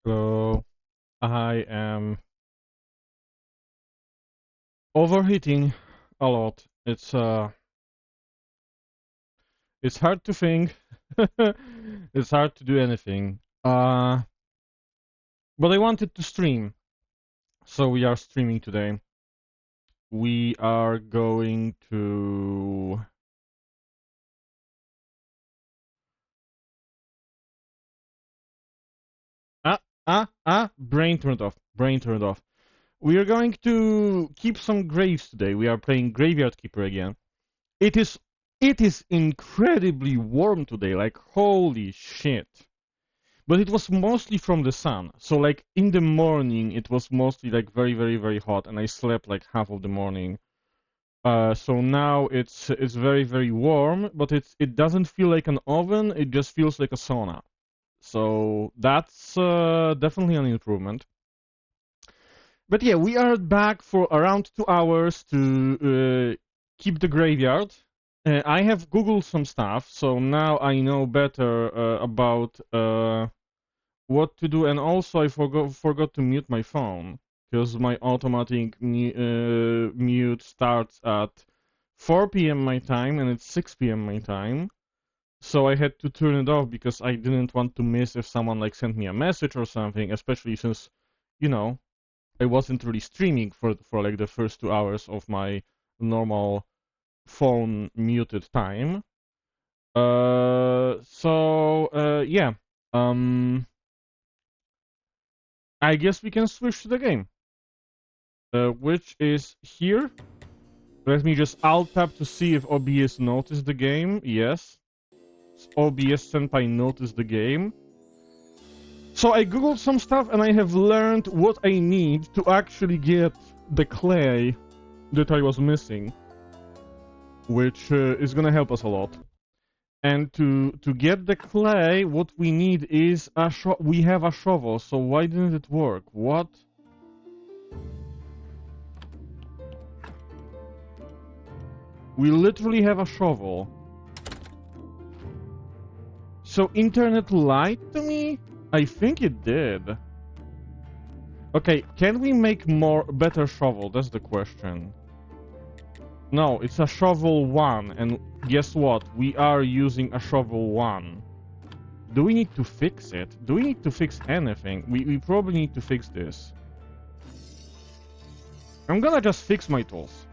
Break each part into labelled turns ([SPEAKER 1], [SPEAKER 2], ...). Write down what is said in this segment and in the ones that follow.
[SPEAKER 1] Hello, I am overheating a lot. It's hard to think. It's hard to do anything. But I wanted to stream, so we are streaming today. We are going to brain turned off. Brain turned off. We are going to keep some graves today. We are playing Graveyard Keeper again. It is it is incredibly warm today, like holy shit. But it was mostly from the sun. So like in the morning it was mostly like very very very hot and I slept like half of the morning. So now it's very very warm, but it doesn't feel like an oven, it just feels like a sauna. So that's definitely an improvement. But yeah, we are back for around 2 hours to keep the graveyard. I have Googled some stuff, so now I know better about what to do, and also I forgot to mute my phone because my automatic mute starts at 4 p.m. my time and it's 6 p.m. my time. So I had to turn it off because I didn't want to miss if someone like sent me a message or something, especially since, you know, I wasn't really streaming for like the first 2 hours of my normal phone muted time. Yeah. Um, I guess we can switch to the game, which is here. Let me just alt tab to see if OBS noticed the game. Yes, OBS Senpai noticed the game. So I googled some stuff and I have learned what I need to actually get the clay that I was missing, which is gonna help us a lot. And to get the clay, what we need is we have a shovel. So why didn't it work? What? We literally have a shovel. So internet lied to me? I think it did. Okay, can we make better shovel? That's the question. No, it's a shovel 1, and guess what? We are using a shovel 1. Do we need to fix it? Do we need to fix anything? We probably need to fix this. I'm gonna just fix my tools.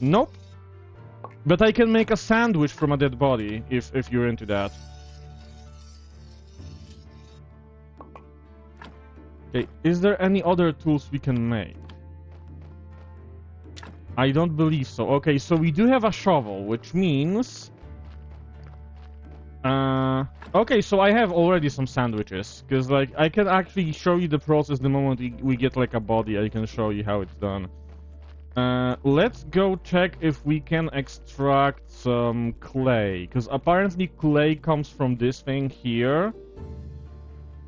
[SPEAKER 1] Nope. But I can make a sandwich from a dead body, if you're into that. Okay, is there any other tools we can make? I don't believe so. Okay, so we do have a shovel, which means... Okay, so I have already some sandwiches, because, like, I can actually show you the process the moment we get, like, a body. I can show you how it's done. Let's go check if we can extract some clay, because apparently clay comes from this thing here.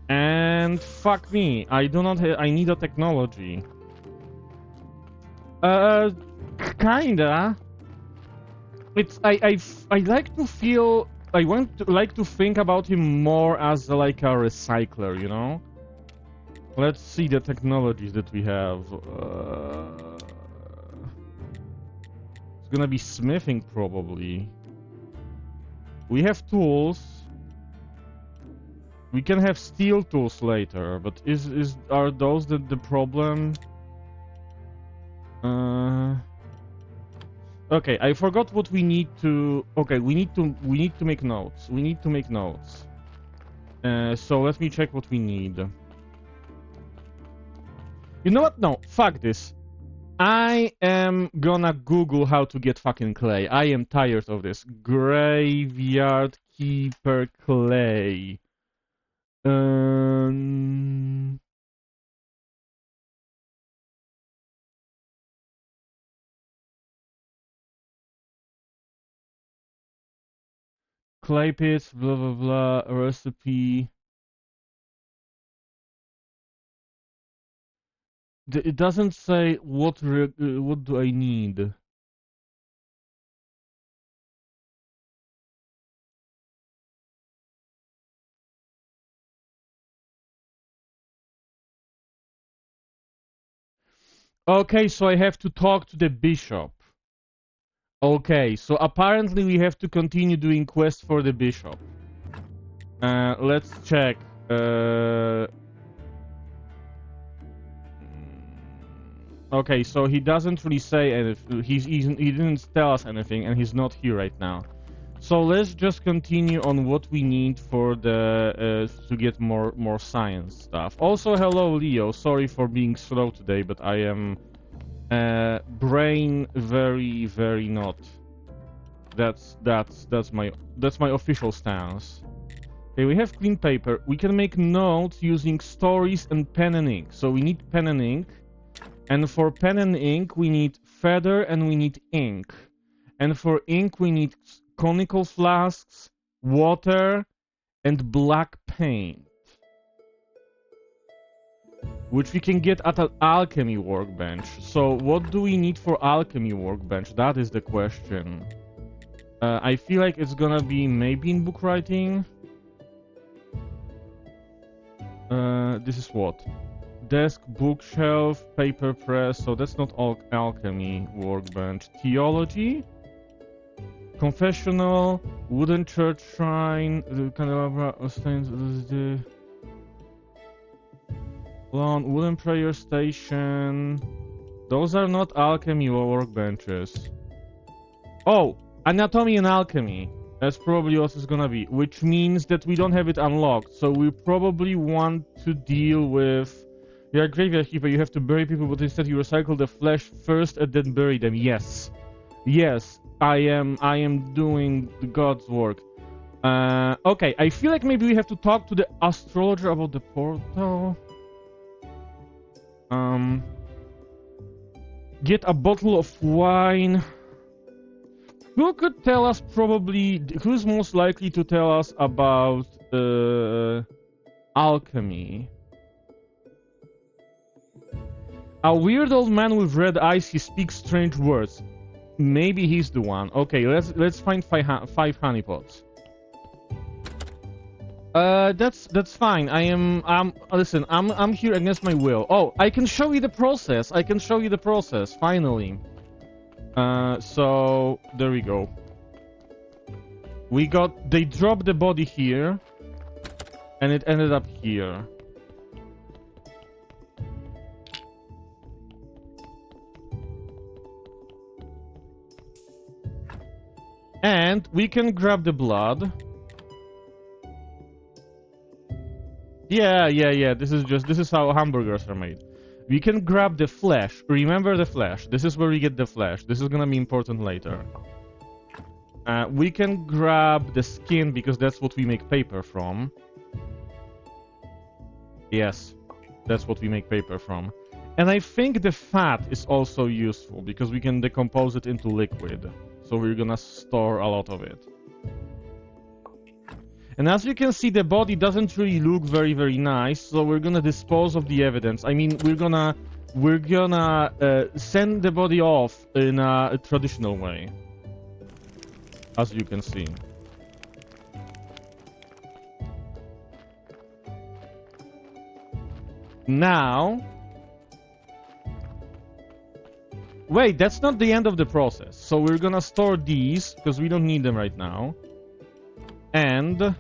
[SPEAKER 1] And fuck me, I do not I need a technology. Kinda. It's I like to feel like to think about him more as like a recycler, you know. Let's see the technologies that we have. It's gonna be smithing probably. We have tools. We can have steel tools later, but are those the problem? Okay, I forgot what we need to... Okay, we need to make notes. We need to make notes. So let me check what we need. You know what? No, fuck this. I am gonna Google how to get fucking clay. I am tired of this. Graveyard Keeper clay. Clay pits, blah blah blah, recipe. It doesn't say what do I need. Okay, so I have to talk to the bishop. Okay, so apparently we have to continue doing quests for the bishop. Let's check. Okay, so he doesn't really say anything. He didn't tell us anything, and he's not here right now. So let's just continue on what we need for the to get more science stuff. Also, hello Leo. Sorry for being slow today, but I am brain very not. That's my official stance. Okay, we have clean paper. We can make notes using stories and pen and ink. So we need pen and ink. And for pen and ink, we need feather and we need ink. And for ink, we need conical flasks, water, and black paint. Which we can get at an alchemy workbench. So what do we need for alchemy workbench? That is the question. I feel like it's gonna be maybe in book writing. This is what? Desk, bookshelf, paper press, so that's not all alchemy workbench. Theology, confessional, wooden church shrine, the candelabra, the lawn, wooden prayer station. Those are not alchemy workbenches. Oh, anatomy and alchemy. That's probably what it's gonna be, which means that we don't have it unlocked. So we probably want to deal with. You're a graveyard keeper, you have to bury people, but instead you recycle the flesh first and then bury them. Yes. Yes, I am doing the God's work. Okay, I feel like maybe we have to talk to the astrologer about the portal. Get a bottle of wine. Who could tell us probably... Who's most likely to tell us about alchemy? A weird old man with red eyes, he speaks strange words. Maybe he's the one. Okay, let's find five honeypots. That's fine. Listen, I'm here against my will. Oh, I can show you the process. I can show you the process, finally. So there we go. They dropped the body here, and it ended up here. And we can grab the blood. Yeah. This is how hamburgers are made. We can grab the flesh. Remember the flesh. This is where we get the flesh. This is gonna be important later. We can grab the skin because that's what we make paper from. Yes, that's what we make paper from. And I think the fat is also useful because we can decompose it into liquid. So we're gonna store a lot of it. And as you can see, the body doesn't really look very nice, so we're gonna dispose of the evidence. I mean, we're gonna send the body off in a traditional way, as you can see. Now, wait, that's not the end of the process. So we're gonna store these because we don't need them right now. And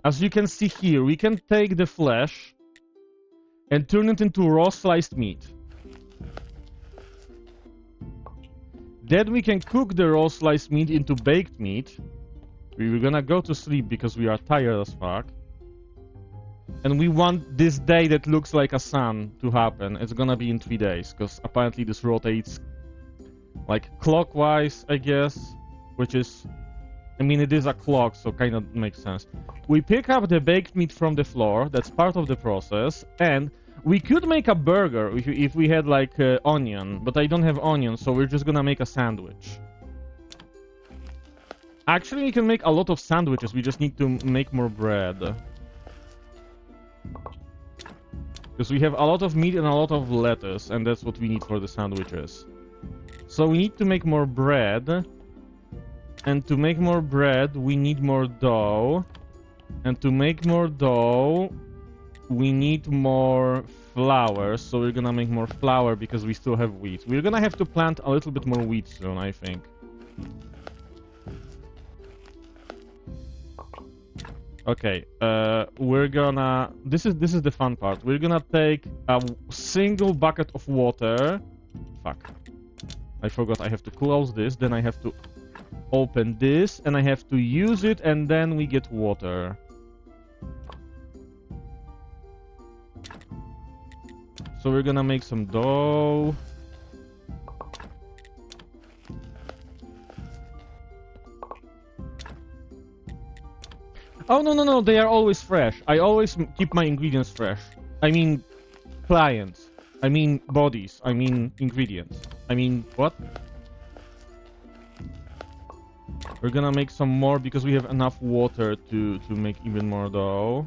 [SPEAKER 1] as you can see here, we can take the flesh and turn it into raw sliced meat. Then we can cook the raw sliced meat into baked meat. We're gonna go to sleep because we are tired as fuck. And we want this day that looks like a sun to happen. It's gonna be in 3 days, because apparently this rotates like clockwise, I guess. Which is... I mean, it is a clock, so kind of makes sense. We pick up the baked meat from the floor. That's part of the process. And we could make a burger if we had, like, onion. But I don't have onion, so we're just gonna make a sandwich. Actually, we can make a lot of sandwiches. We just need to make more bread. Because we have a lot of meat and a lot of lettuce. And that's what we need for the sandwiches. So we need to make more bread. And to make more bread, we need more dough. And to make more dough, we need more flowers, so we're gonna make more flour because we still have wheat. We're gonna have to plant a little bit more wheat soon, I think. Okay, we're gonna... This is the fun part. We're gonna take a single bucket of water. Fuck. I forgot I have to close this, then I have to open this, and I have to use it, and then we get water. So we're gonna make some dough. Oh, no, they are always fresh. I always keep my ingredients fresh. I mean, clients. I mean, bodies. I mean, ingredients. I mean, what? We're gonna make some more because we have enough water to make even more dough.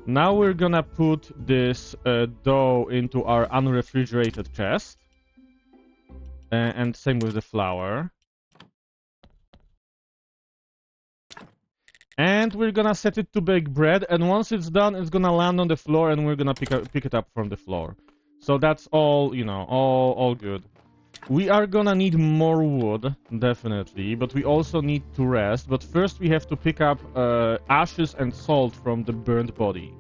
[SPEAKER 1] Now we're gonna put this dough into our unrefrigerated chest. And same with the flour. And we're gonna set it to bake bread, and once it's done, it's gonna land on the floor, and we're gonna pick it up from the floor. So that's all, you know, all good. We are gonna need more wood, definitely, but we also need to rest. But first we have to pick up ashes and salt from the burned body.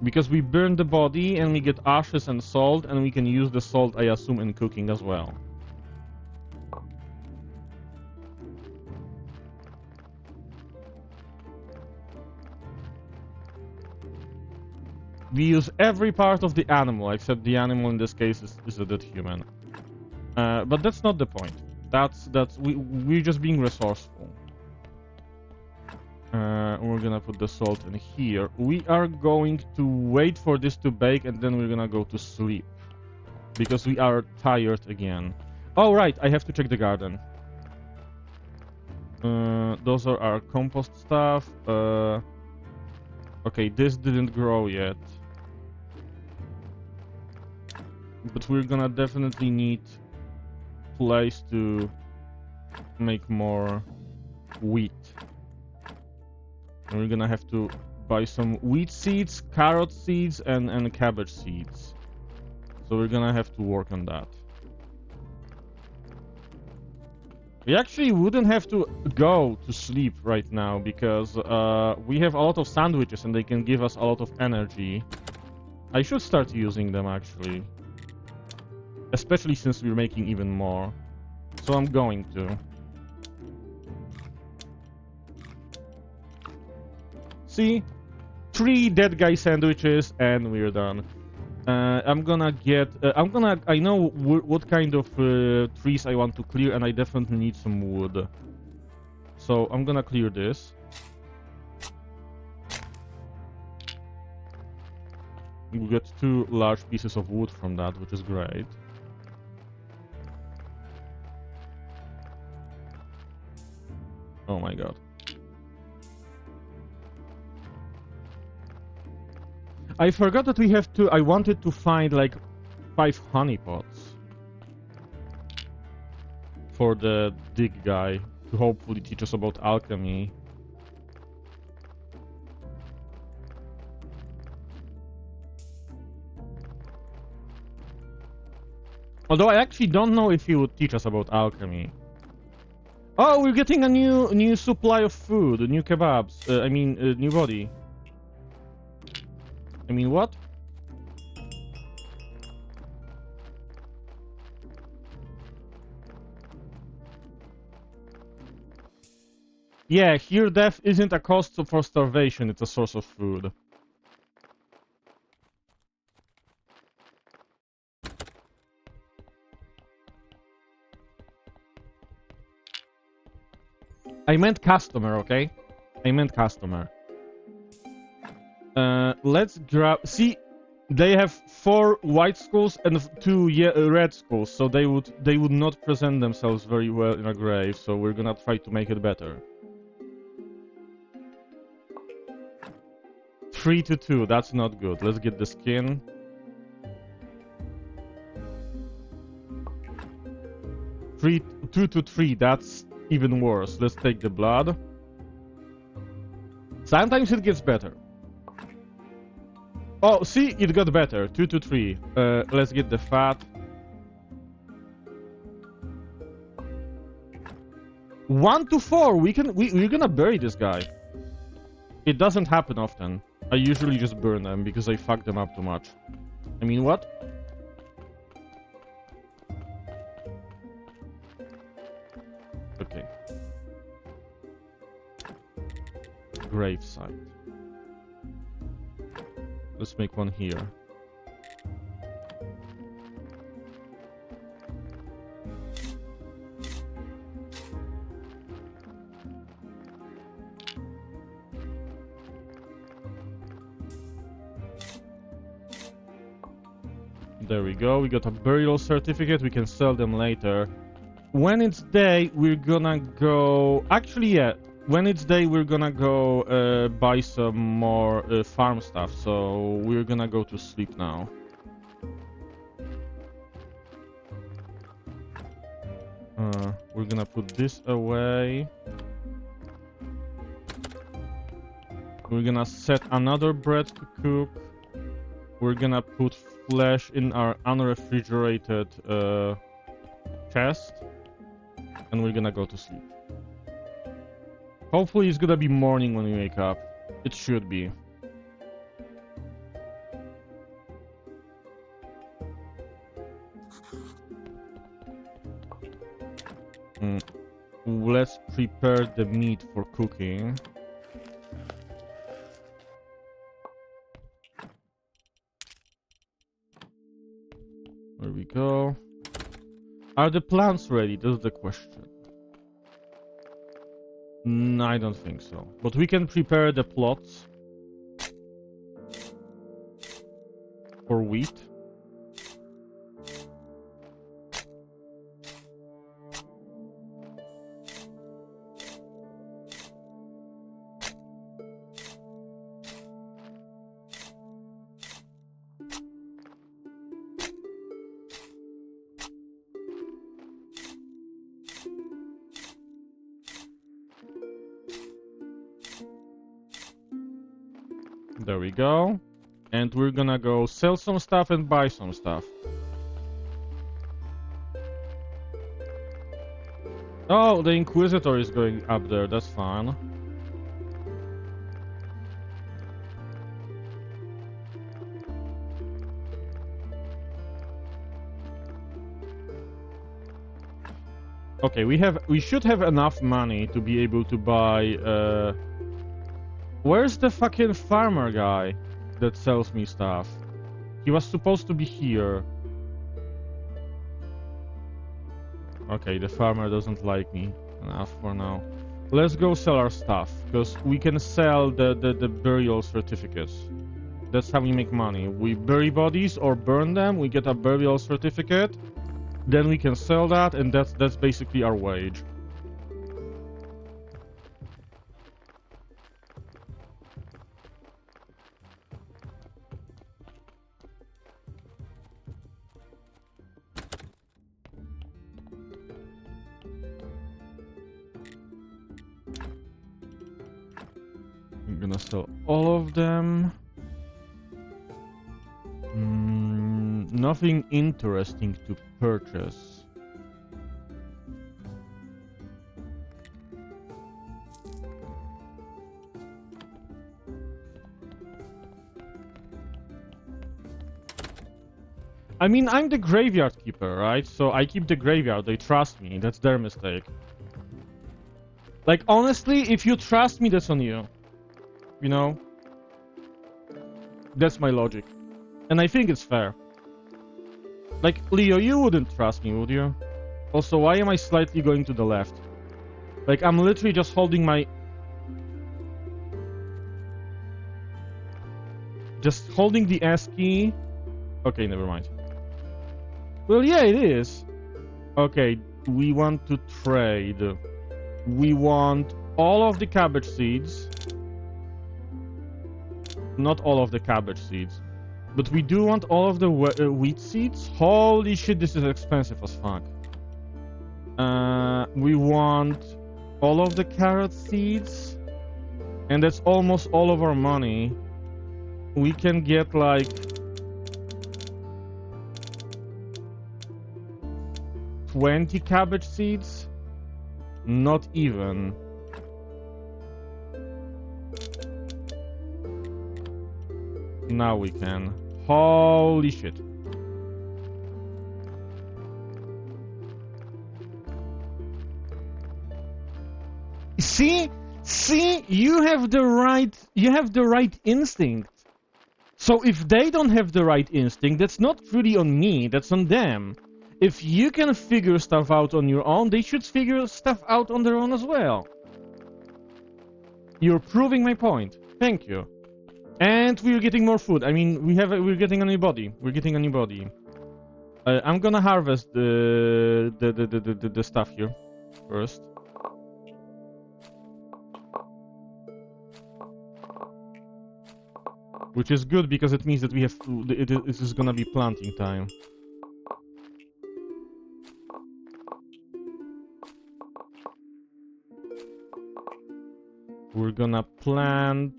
[SPEAKER 1] Because we burn the body, and we get ashes and salt, and we can use the salt, I assume, in cooking as well. We use every part of the animal, except the animal in this case is a dead human. But that's not the point. We're just being resourceful. We're gonna put the salt in here. We are going to wait for this to bake, and then we're gonna go to sleep. Because we are tired again. Oh, right, I have to check the garden. Those are our compost stuff. Okay, this didn't grow yet. But we're gonna definitely need place to make more wheat. And we're gonna have to buy some wheat seeds, carrot seeds, and cabbage seeds. So we're gonna have to work on that. We actually wouldn't have to go to sleep right now because we have a lot of sandwiches and they can give us a lot of energy. I should start using them actually. Especially since we're making even more. So I'm going to. See? 3 dead guy sandwiches and we're done. I'm gonna get... I know what kind of trees I want to clear, and I definitely need some wood. So I'm gonna clear this. We get 2 large pieces of wood from that, which is great. Oh my god. I forgot that we have to... I wanted to find like 5 honeypots. For the dig guy. To hopefully teach us about alchemy. Although I actually don't know if he would teach us about alchemy. Oh, we're getting a new supply of food, new kebabs. New body. I mean, what? Yeah, here death isn't a cost for starvation, it's a source of food. I meant customer, okay? I meant customer. Let's grab... See, they have 4 white skulls and 2 red skulls, so they would not present themselves very well in a grave, so we're gonna try to make it better. 3 to 2, that's not good. Let's get the skin. 2 to 3, that's even worse. Let's take the blood. Sometimes it gets better. Oh, see, it got better. 2 to 3. Let's get the fat. 1 to 4. We're gonna bury this guy. It doesn't happen often. I usually just burn them because I fuck them up too much. I mean, what? Okay. Gravesite. Let's make one here. There we go. We got a burial certificate. We can sell them later. When it's day, we're gonna go... Actually, yeah. When it's day, we're gonna go buy some more farm stuff. So we're gonna go to sleep now. We're gonna put this away. We're gonna set another bread to cook. We're gonna put flesh in our unrefrigerated chest. And we're gonna go to sleep. Hopefully it's gonna be morning when we wake up. It should be. Let's prepare the meat for cooking. There we go. Are the plants ready? That's the question. No, I don't think so. But we can prepare the plots for wheat. There we go. And we're gonna go sell some stuff and buy some stuff. Oh, the Inquisitor is going up there. That's fine. Okay, we should have enough money to be able to buy where's the fucking farmer guy that sells me stuff? He was supposed to be here. Okay, the farmer doesn't like me enough for now. Let's go sell our stuff, because we can sell the burial certificates. That's how we make money. We bury bodies or burn them, we get a burial certificate, then we can sell that, and that's basically our wage. I'm gonna sell all of them. Nothing interesting to purchase. I mean, I'm the graveyard keeper, right? So I keep the graveyard. They trust me. That's their mistake. Like, honestly, if you trust me, that's on you. You know? That's my logic. And I think it's fair. Like, Leo, you wouldn't trust me, would you? Also, why am I slightly going to the left? Like, I'm literally just holding my... Just holding the S key. Okay, never mind. Well, yeah, it is. Okay, we want to trade. We want all of the cabbage seeds. Not all of the cabbage seeds. But we do want all of the wheat seeds. Holy shit, this is expensive as fuck. We want all of the carrot seeds, and that's almost all of our money. We can get like 20 cabbage seeds. Not even. Now we can. Holy shit. See, you have the right instinct. So if they don't have the right instinct, that's not really on me, that's on them. If you can figure stuff out on your own, they should figure stuff out on their own as well. You're proving my point. Thank you. And we're getting more food. I mean, we're getting a new body. We're getting a new body. I'm gonna harvest the stuff here first. Which is good because it means that we have it is gonna be planting time. We're gonna plant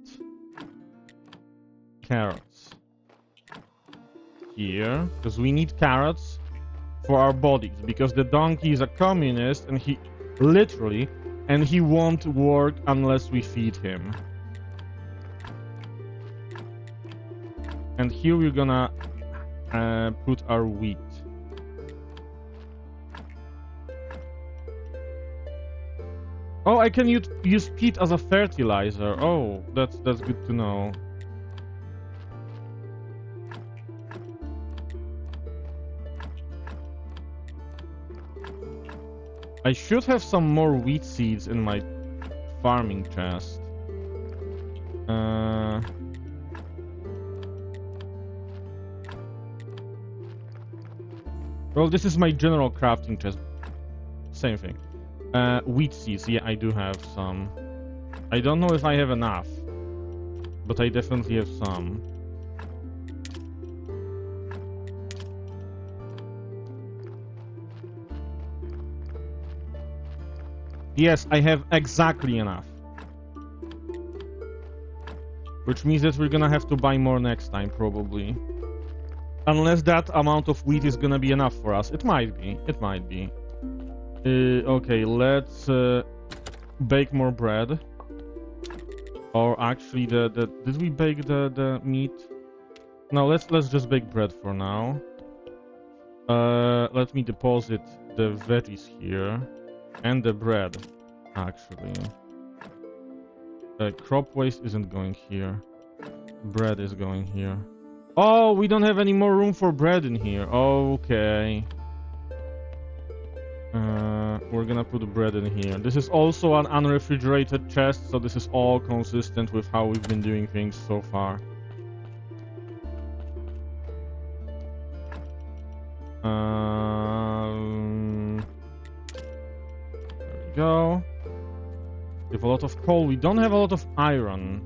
[SPEAKER 1] carrots here because we need carrots for our bodies, because the donkey is a communist and he literally won't work unless we feed him. And here we're gonna put our wheat. Oh, I can use peat as a fertilizer. Oh, that's good to know. I should have some more wheat seeds in my farming chest. Well, this is my general crafting chest. Same thing. Wheat seeds, yeah, I do have some. I don't know if I have enough, but I definitely have some. Yes, I have exactly enough. Which means that we're gonna have to buy more next time, probably. Unless that amount of wheat is gonna be enough for us. It might be. It might be. Okay, let's bake more bread. Or actually, did we bake the meat? No, let's just bake bread for now. Let me deposit the veggies here and the bread. Actually, crop waste isn't going here. Bread is going here. Oh, we don't have any more room for bread in here. Okay. We're gonna put the bread in here. This is also an unrefrigerated chest, so this is all consistent with how we've been doing things so far. There we go. We have a lot of coal. We don't have a lot of iron.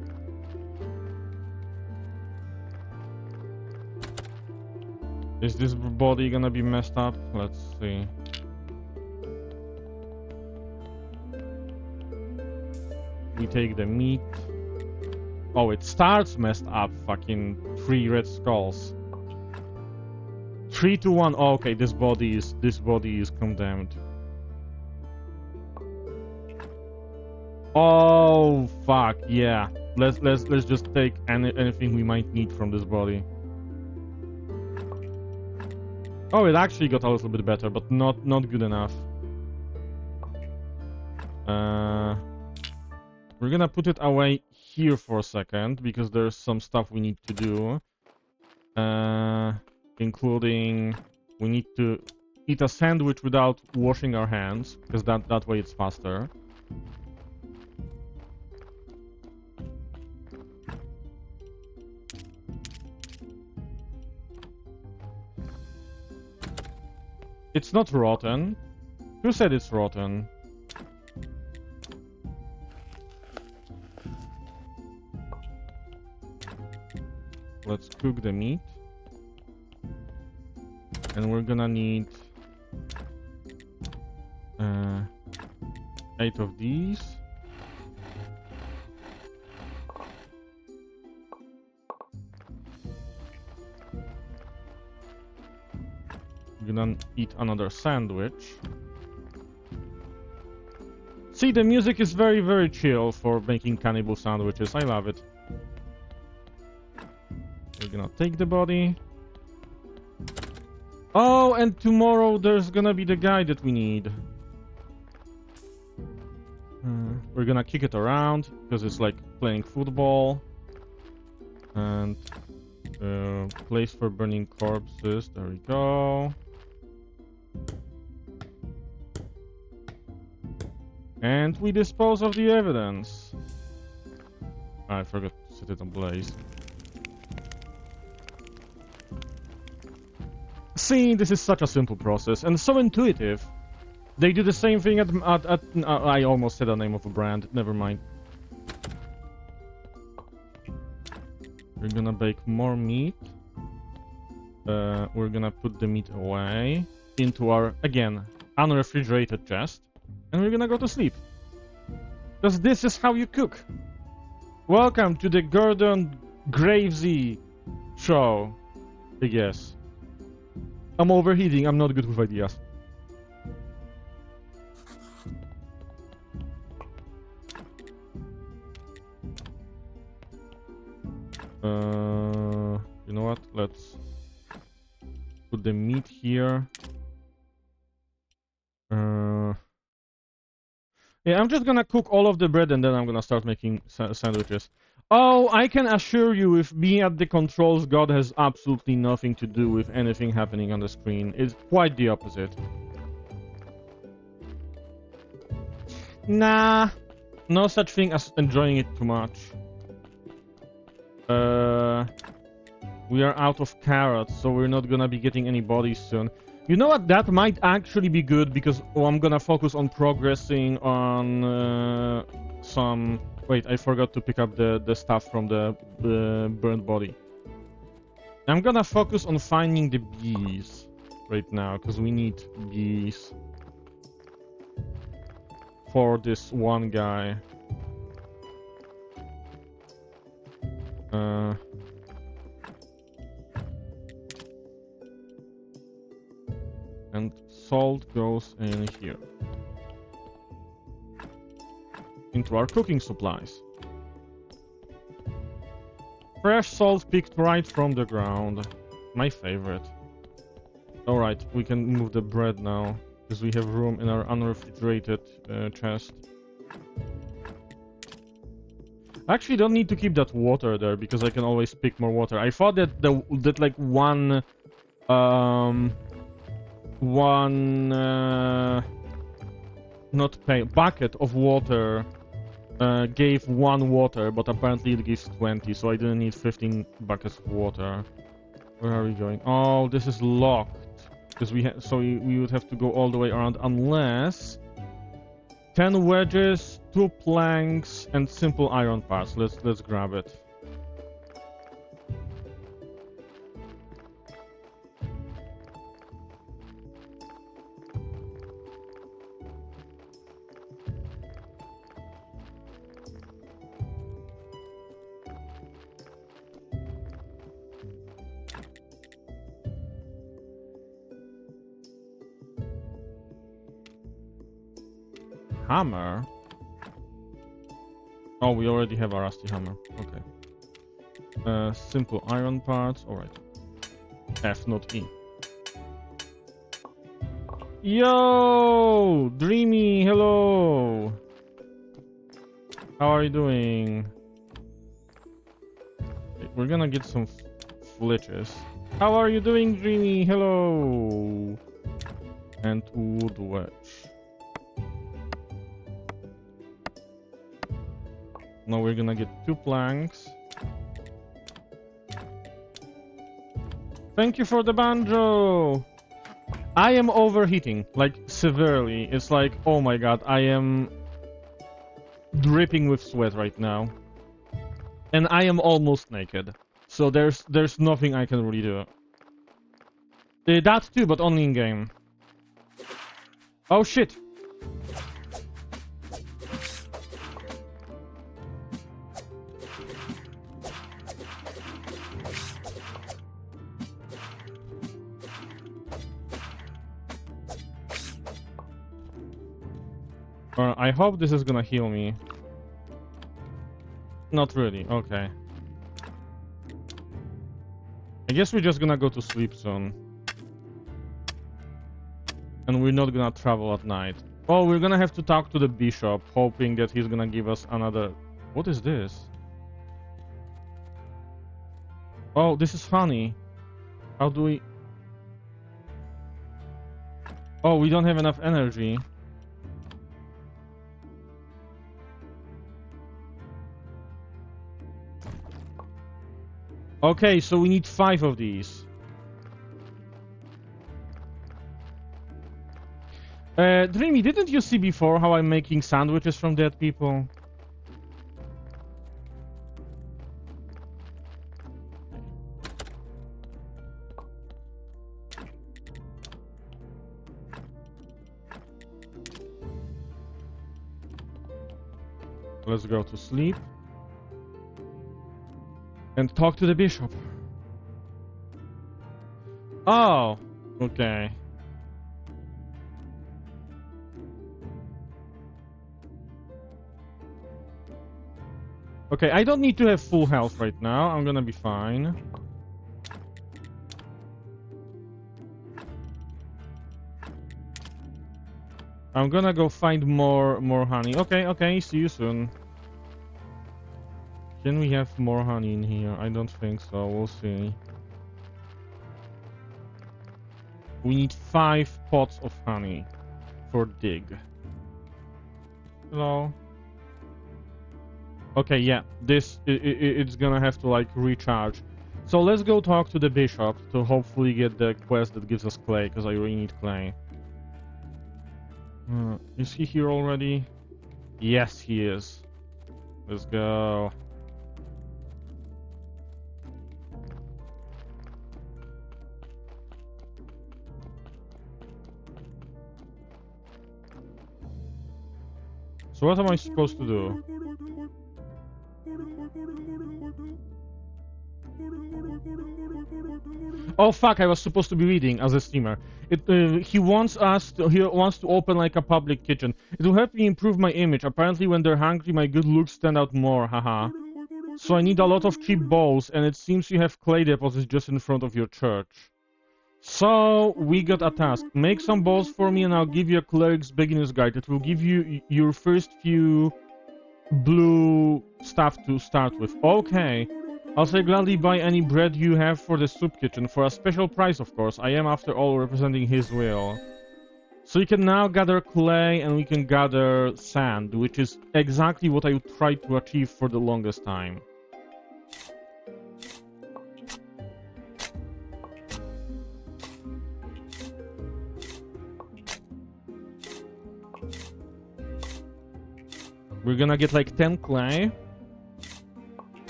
[SPEAKER 1] Is this body gonna be messed up? Let's see. We take the meat. Oh, it starts messed up. Fucking 3 red skulls. 3 to 1. Oh, okay, this body is condemned. Oh fuck yeah. Let's just take anything we might need from this body. Oh, it actually got a little bit better, but not good enough. We're gonna put it away here for a second because there's some stuff we need to do. Including we need to eat a sandwich without washing our hands, because that way it's faster. It's not rotten. Who said it's rotten? Let's cook the meat. And we're gonna need 8 of these. I'm gonna eat another sandwich. See, the music is very, very chill for making cannibal sandwiches. I love it. We're gonna take the body. Oh, and tomorrow there's gonna be the guy that we need. We're gonna kick it around because it's like playing football. And place for burning corpses. There we go. And we dispose of the evidence. I forgot to set it on blaze. See, this is such a simple process and so intuitive. They do the same thing at I almost said the name of a brand. Never mind. We're gonna bake more meat. We're gonna put the meat away into our, again, unrefrigerated chest. And we're gonna go to sleep. Because this is how you cook. Welcome to the Gordon Gravesy show. I guess. I'm overheating, I'm not good with ideas. You know what? Let's put the meat here. Yeah, I'm just gonna cook all of the bread and then I'm gonna start making sandwiches. Oh, I can assure you, with being at the controls, God has absolutely nothing to do with anything happening on the screen. It's quite the opposite. Nah, no such thing as enjoying it too much. We are out of carrots, so we're not gonna be getting any bodies soon. You know what? That might actually be good because I'm gonna focus on progressing on some... Wait, I forgot to pick up the stuff from the burnt body. I'm gonna focus on finding the bees right now because we need bees for this one guy. And salt goes in here. Into our cooking supplies. Fresh salt picked right from the ground. My favorite. Alright, we can move the bread now. Because we have room in our unrefrigerated chest. I actually don't need to keep that water there because I can always pick more water. I thought that that like one bucket of water gave 1 water, but apparently it gives 20, so I didn't need 15 buckets of water. Where are we going? Oh, this is locked because we would have to go all the way around unless 10 wedges, 2 planks, and simple iron parts. Let's grab it. Hammer? Oh, we already have a rusty hammer. Okay. Simple iron parts. Alright. F, not E. Yo! Dreamy, hello! How are you doing? We're gonna get some flitches. How are you doing, Dreamy? Hello! And wood wedge. Now we're gonna get 2 planks. Thank you for the banjo! I am overheating, like severely. It's like, oh my god, I am dripping with sweat right now. And I am almost naked. So there's nothing I can really do. That too, but only in game. Oh shit! I hope this is gonna heal me. Not really, okay. I guess we're just gonna go to sleep soon. And we're not gonna travel at night. Oh, we're gonna have to talk to the bishop, hoping that he's gonna give us another... What is this? Oh, this is funny. How do we... Oh, we don't have enough energy. Okay, so we need 5 of these. Dreamy, didn't you see before how I'm making sandwiches from dead people? Let's go to sleep. And talk to the bishop. Oh, okay. Okay, I don't need to have full health right now. I'm gonna be fine. I'm gonna go find more honey. Okay, see you soon. Can we have more honey in here? I don't think so. We'll see. We need 5 pots of honey for dig. Hello? Okay, yeah. It's gonna have to, like, recharge. So let's go talk to the bishop to hopefully get the quest that gives us clay, because I really need clay. Is he here already? Yes, he is. Let's go. So what am I supposed to do? Oh fuck! I was supposed to be reading as a streamer. He wants to open like a public kitchen. It will help me improve my image. Apparently, when they're hungry, my good looks stand out more. Haha. So I need a lot of cheap bowls, and it seems you have clay deposits just in front of your church. So we got a task. Make some bowls for me, and I'll give you a cleric's beginner's guide. It will give you your first few blue stuff to start with. Okay. I'll say gladly buy any bread you have for the soup kitchen, for a special price, of course. I am, after all, representing his will. So you can now gather clay and we can gather sand, which is exactly what I tried to achieve for the longest time. We're gonna get like 10 clay.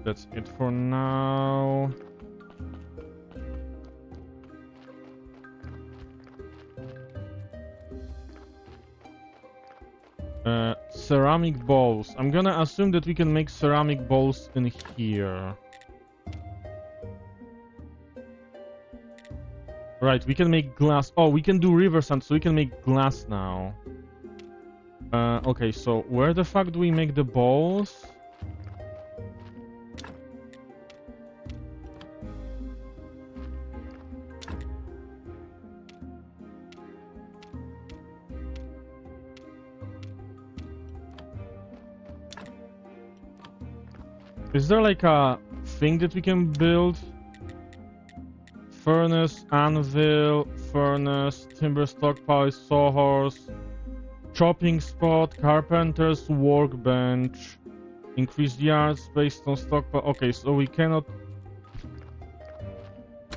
[SPEAKER 1] That's it for now. Ceramic bowls. I'm gonna assume that we can make ceramic bowls in here. Right, we can make glass. Oh, we can do river sand, so we can make glass now. Okay, so where the fuck do we make the bowls? Is there like a thing that we can build? Furnace, anvil, furnace, timber stockpile, sawhorse, chopping spot, carpenter's workbench, increased yard space on stockpile. Okay, so we cannot...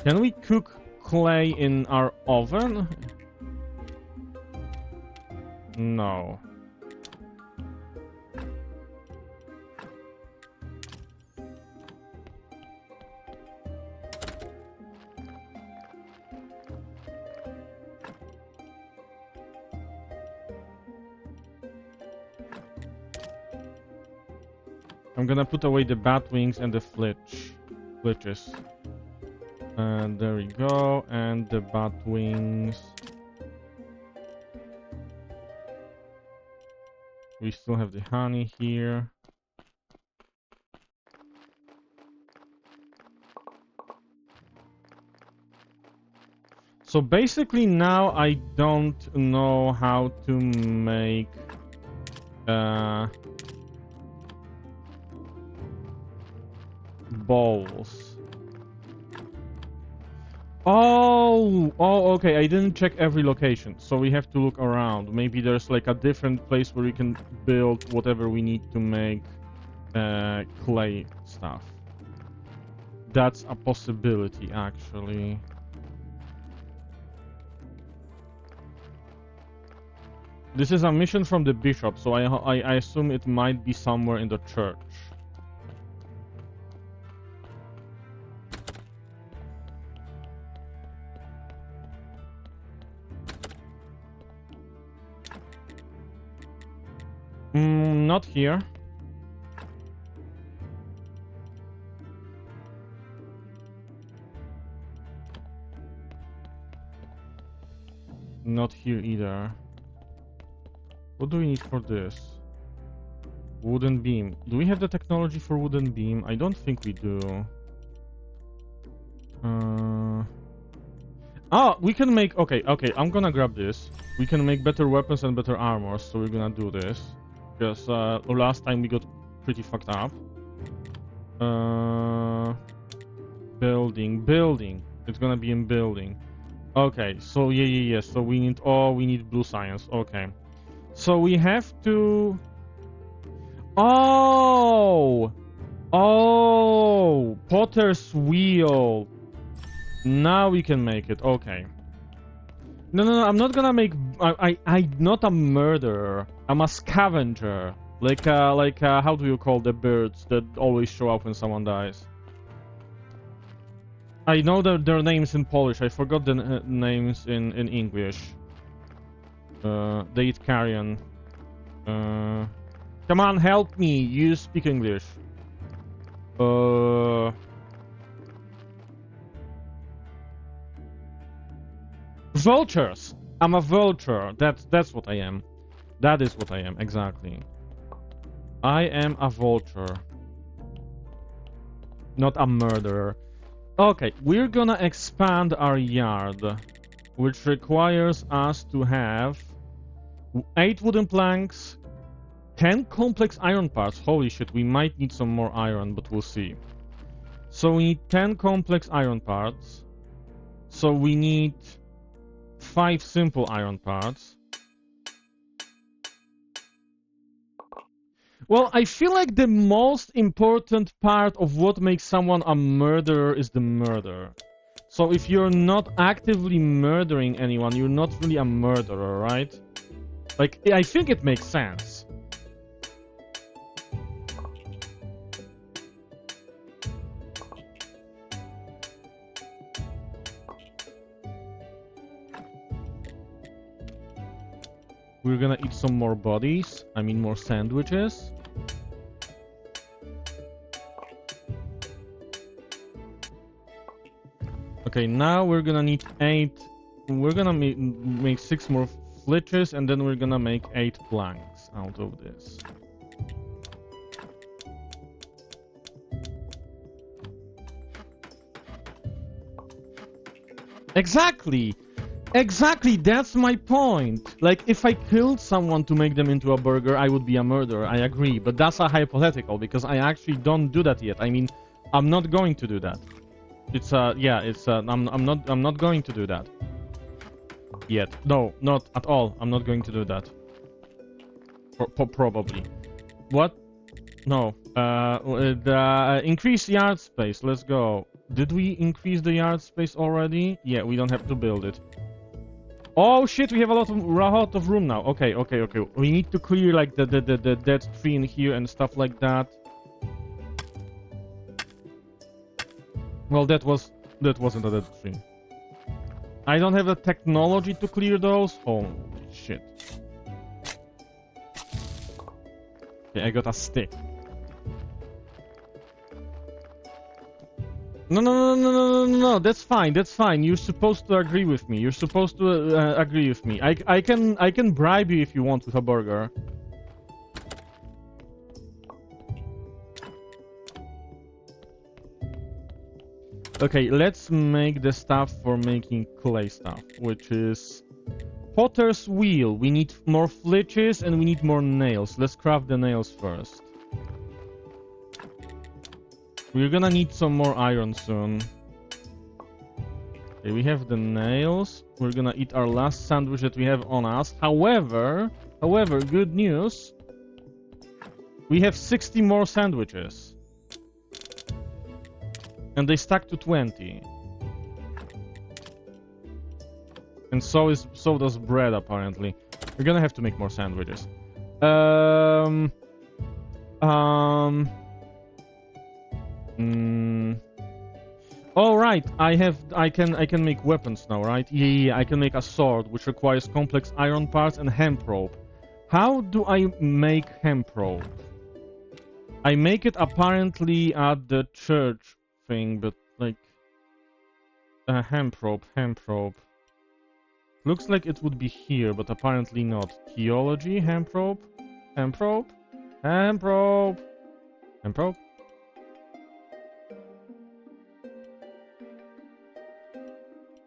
[SPEAKER 1] Can we cook clay in our oven? No. I'm gonna put away the bat wings and the flitches. And there we go, and the bat wings. We still have the honey here. So basically now I don't know how to make bowls. Oh, okay. I didn't check every location, so we have to look around. Maybe there's like a different place where we can build whatever we need to make clay stuff. That's a possibility, actually. This is a mission from the bishop, so I assume it might be somewhere in the church. Not here. Not here either. What do we need for this? Wooden beam. Do we have the technology for wooden beam? I don't think we do. We can make... Okay, I'm gonna grab this. We can make better weapons and better armor, so we're gonna do this. Because last time we got pretty fucked up. Building. It's gonna be in building. Okay, so yeah. So we need blue science. Okay. So we have to... Oh! Potter's wheel. Now we can make it. Okay. No. I'm not gonna make... I'm not a murderer. I'm a scavenger. Like, how do you call the birds that always show up when someone dies? I know their names in Polish. I forgot the names in English. They eat carrion. Come on, help me. You speak English. Vultures. I'm a vulture. That's what I am. That is what I am, exactly. I am a vulture. Not a murderer. Okay, we're gonna expand our yard, which requires us to have 8 wooden planks, 10 complex iron parts. Holy shit, we might need some more iron, but we'll see. So we need 10 complex iron parts. So we need 5 simple iron parts. Well, I feel like the most important part of what makes someone a murderer is the murder. So if you're not actively murdering anyone, you're not really a murderer, right? Like, I think it makes sense. We're gonna eat some more bodies. I mean, more sandwiches. Okay, now we're gonna need 8. We're gonna make 6 more flitches, and then we're gonna make 8 planks out of this. Exactly! Exactly, that's my point. Like, if I killed someone to make them into a burger, I would be a murderer, I agree. But that's a hypothetical, because I actually don't do that yet. I mean, I'm not going to do that. It's I'm not going to do that. Yet. No, not at all. I'm not going to do that. Probably. What? No. Increase yard space, let's go. Did we increase the yard space already? Yeah, we don't have to build it. Oh shit, we have a lot of room now. Okay. We need to clear like the dead tree in here and stuff like that. Well, that wasn't a dead tree. I don't have the technology to clear those. Holy shit. Okay, I got a stick. No, that's fine. You're supposed to agree with me. You're supposed to agree with me. I can bribe you if you want with a burger. Okay, let's make the stuff for making clay stuff, which is potter's wheel. We need more flitches and we need more nails. Let's craft the nails first. We're gonna need some more iron soon. Okay, we have the nails. We're gonna eat our last sandwich that we have on us. However, good news. We have 60 more sandwiches. And they stack to 20. And so does bread, apparently. We're gonna have to make more sandwiches. Oh right, I can make weapons now, right? Yeah, I can make a sword which requires complex iron parts and hemp rope. How do I make hemp rope? I make it apparently at the church thing, but like hemp rope. Looks like it would be here, but apparently not. Theology, hemp rope. Hemp rope. Hemp rope. Hemp rope.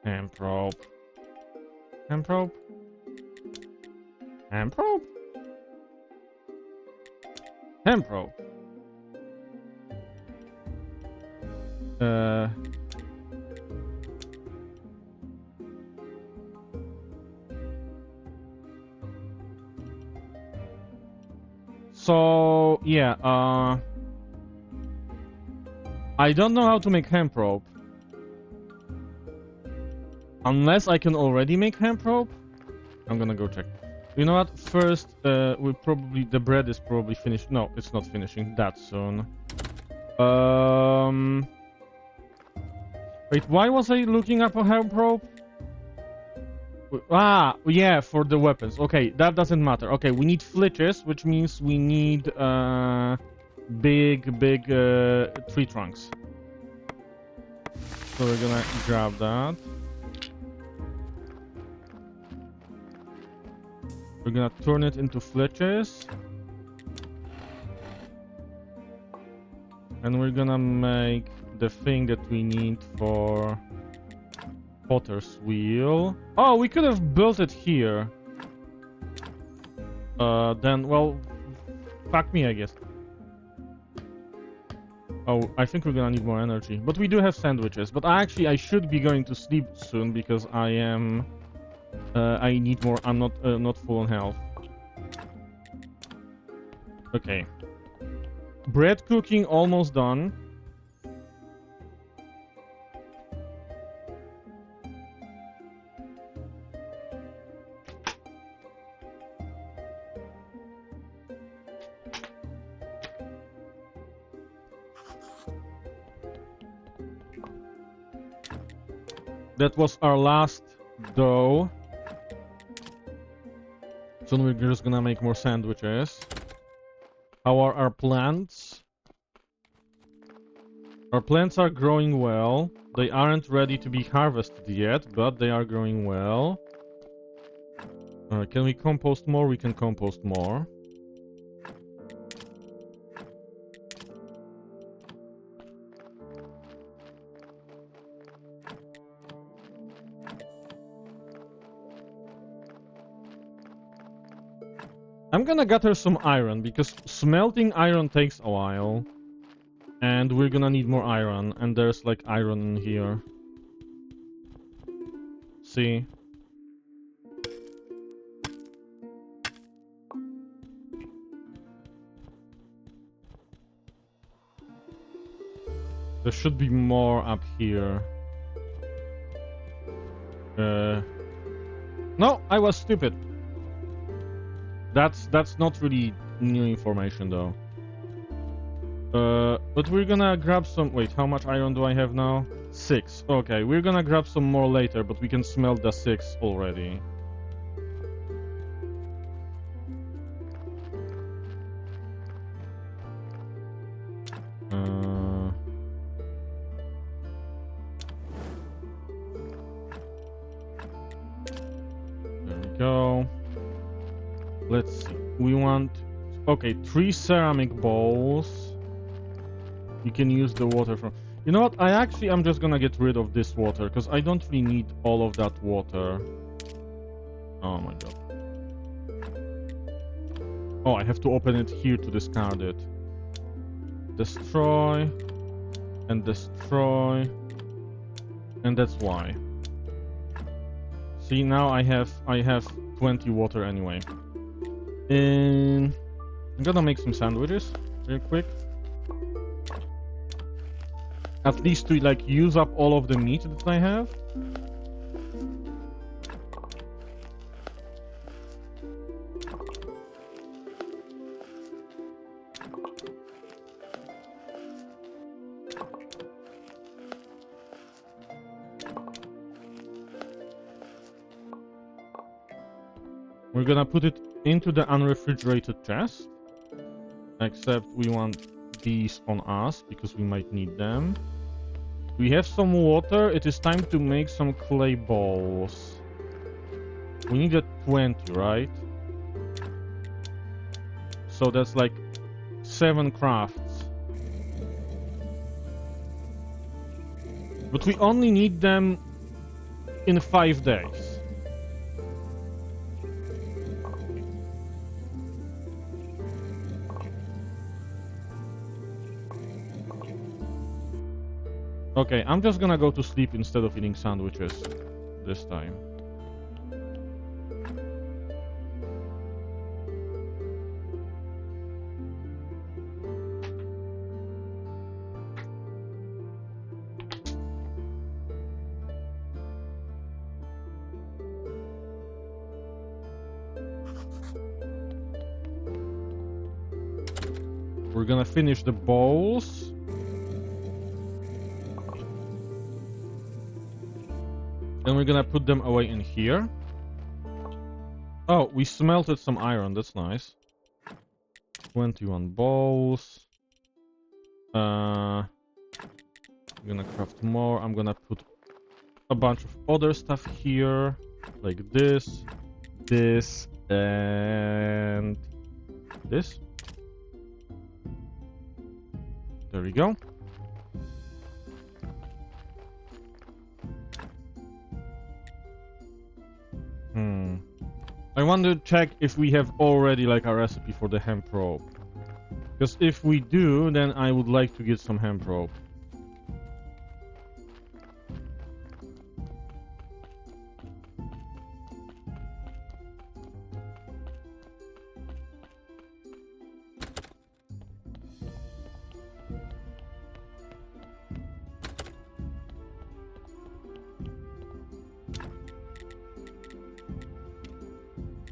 [SPEAKER 1] Hemp rope. Hemp rope. Hemp rope. Hemp rope. So yeah, I don't know how to make hemp rope. Unless I can already make hemp rope. I'm gonna go check. You know what? First, the bread is probably finished. No, it's not finishing that soon. Wait, why was I looking up a hemp rope? Ah, yeah, for the weapons. Okay, that doesn't matter. Okay, we need flitches, which means we need big tree trunks. So we're gonna grab that. We're gonna turn it into flitches. And we're gonna make the thing that we need for potter's wheel. Oh, we could have built it here. Then, well, fuck me, I guess. Oh, I think we're gonna need more energy. But we do have sandwiches. But actually, I should be going to sleep soon because I am... I need more. I'm not full on health. Okay. Bread cooking almost done. That was our last dough. So we're just gonna make more sandwiches. How are our plants? Our plants are growing well. They aren't ready to be harvested yet, but they are growing well. Can we compost more? We can compost more. I'm gonna gather some iron, because smelting iron takes a while. And we're gonna need more iron, and there's like iron in here. See? There should be more up here. No, I was stupid. That's not really new information though. But we're gonna grab some... Wait, how much iron do I have now? 6. Okay, we're gonna grab some more later, but we can smelt the 6 already. There we go. Let's see. We want... Okay, 3 ceramic bowls. You can use the water from... You know what? I'm just gonna get rid of this water, because I don't really need all of that water. Oh my god. Oh, I have to open it here to discard it. Destroy. And destroy. And that's why. See, now I have 20 water anyway. And I'm gonna make some sandwiches real quick. At least to like use up all of the meat that I have. We're gonna put it into the unrefrigerated chest. Except we want these on us because we might need them. We have some water. It is time to make some clay balls. We need a 20, right? So that's like 7 crafts. But we only need them in 5 days. Okay, I'm just gonna go to sleep instead of eating sandwiches this time. We're gonna finish the bowls. And we're gonna put them away in here. Oh, we smelted some iron. That's nice. 21 bowls. I'm gonna craft more. I'm gonna put a bunch of other stuff here. Like this, this, and this. There we go. I want to check if we have already like a recipe for the hemp rope. Because if we do, then I would like to get some hemp rope.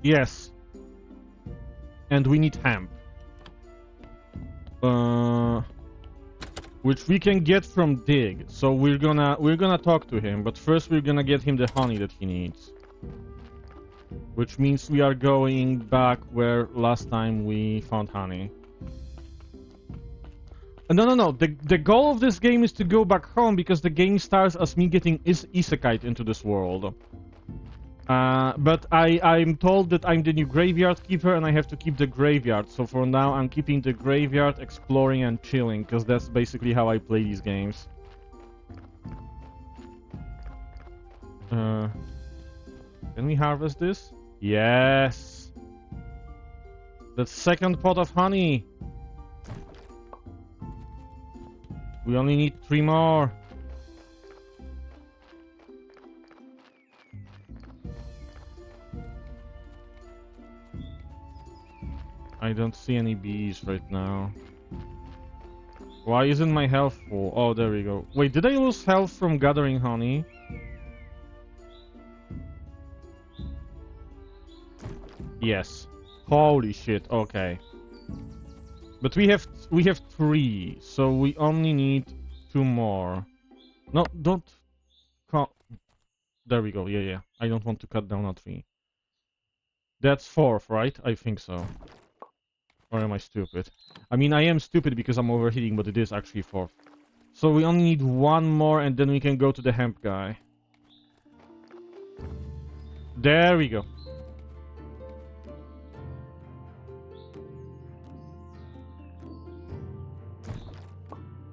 [SPEAKER 1] Yes. And we need hemp. Which we can get from Dig. So we're gonna talk to him, but first we're gonna get him the honey that he needs. Which means we are going back where last time we found honey. No. The goal of this game is to go back home because the game starts as me getting isekai into this world. But I'm told that I'm the new graveyard keeper and I have to keep the graveyard. So for now, I'm keeping the graveyard, exploring and chilling, because that's basically how I play these games. Can we harvest this? Yes! The second pot of honey! We only need 3 more. I don't see any bees right now. Why isn't my health full? Oh, there we go. Wait, did I lose health from gathering honey? Yes. Holy shit, okay. But we have 3, so we only need 2 more. No, don't cut. There we go, yeah. I don't want to cut down a tree. That's 4th, right? I think so. Or am I stupid? I mean, I am stupid because I'm overheating, but it is actually 4th. So we only need 1 more and then we can go to the hemp guy. There we go.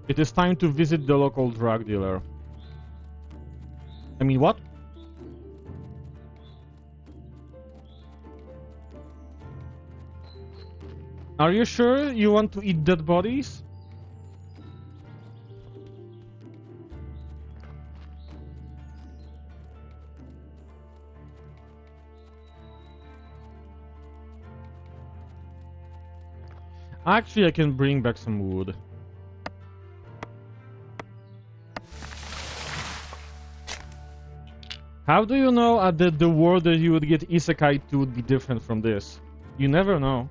[SPEAKER 1] It is time to visit the local drug dealer. I mean, what? Are you sure you want to eat dead bodies? Actually, I can bring back some wood. How do you know that the world that you would get isekai to would be different from this? You never know.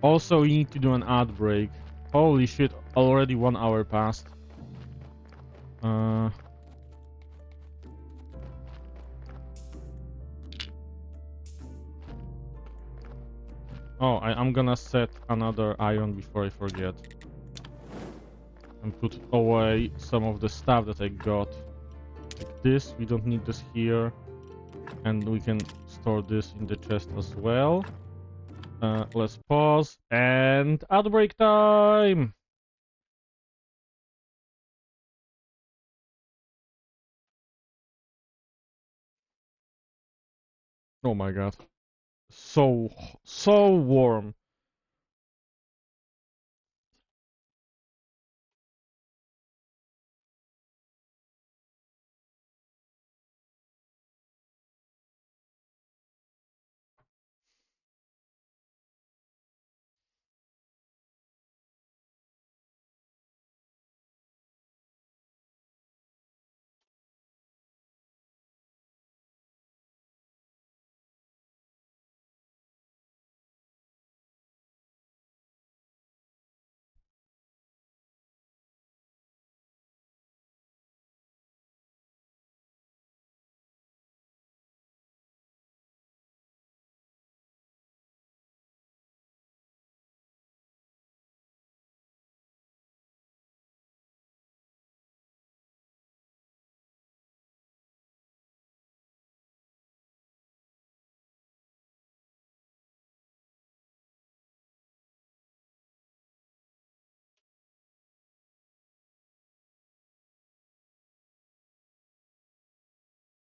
[SPEAKER 1] Also, you need to do an ad break. Holy shit, already 1 hour passed. Oh, I'm gonna set another iron before I forget. And put away some of the stuff that I got. Like this, we don't need this here. And we can store this in the chest as well. Let's pause. And ad break time! Oh my god. So warm.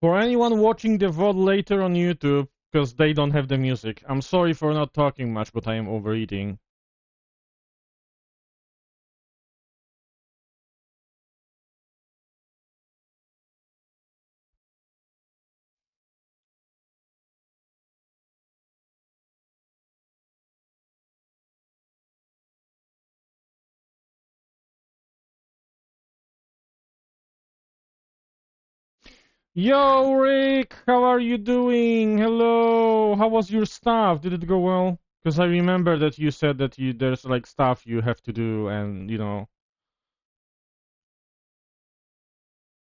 [SPEAKER 1] For anyone watching the VOD later on YouTube, because they don't have the music, I'm sorry for not talking much, but I am overeating. Yo, Rick, how are you doing? Hello, how was your stuff? Did it go well? Because I remember that you said that there's like stuff you have to do, and you know,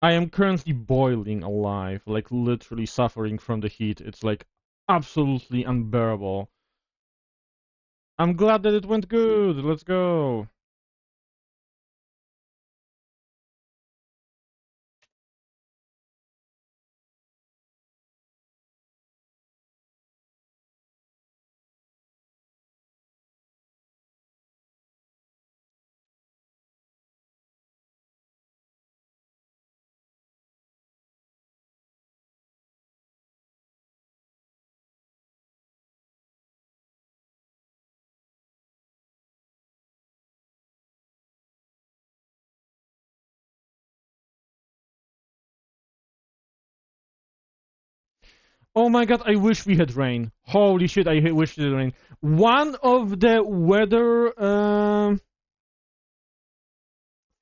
[SPEAKER 1] I am currently boiling alive, like literally suffering from the heat. It's like absolutely unbearable. I'm glad that it went good. Let's go. Oh my god, I wish we had rain. Holy shit, I wish we had rain. One of the weather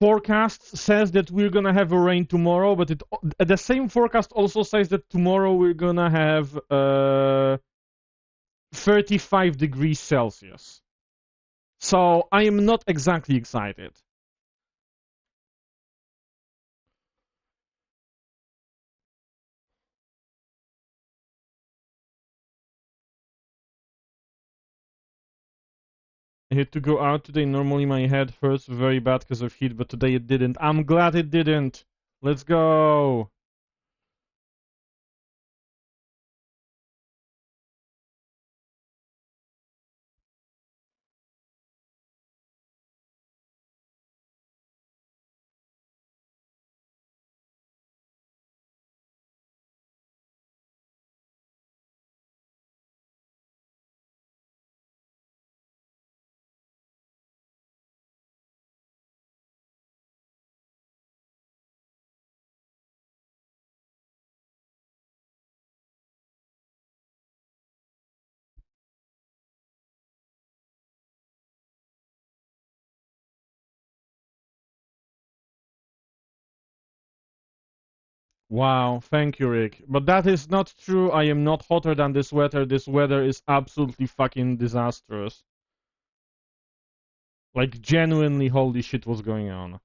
[SPEAKER 1] forecasts says that we're gonna have a rain tomorrow, but the same forecast also says that tomorrow we're gonna have 35 degrees Celsius. So I am not exactly excited. I had to go out today. Normally my head hurts very bad because of heat, but today it didn't. I'm glad it didn't. Let's go. Wow, thank you, Rick. But that is not true. I am not hotter than this weather. This weather is absolutely fucking disastrous. Like, genuinely, holy shit, what's going on?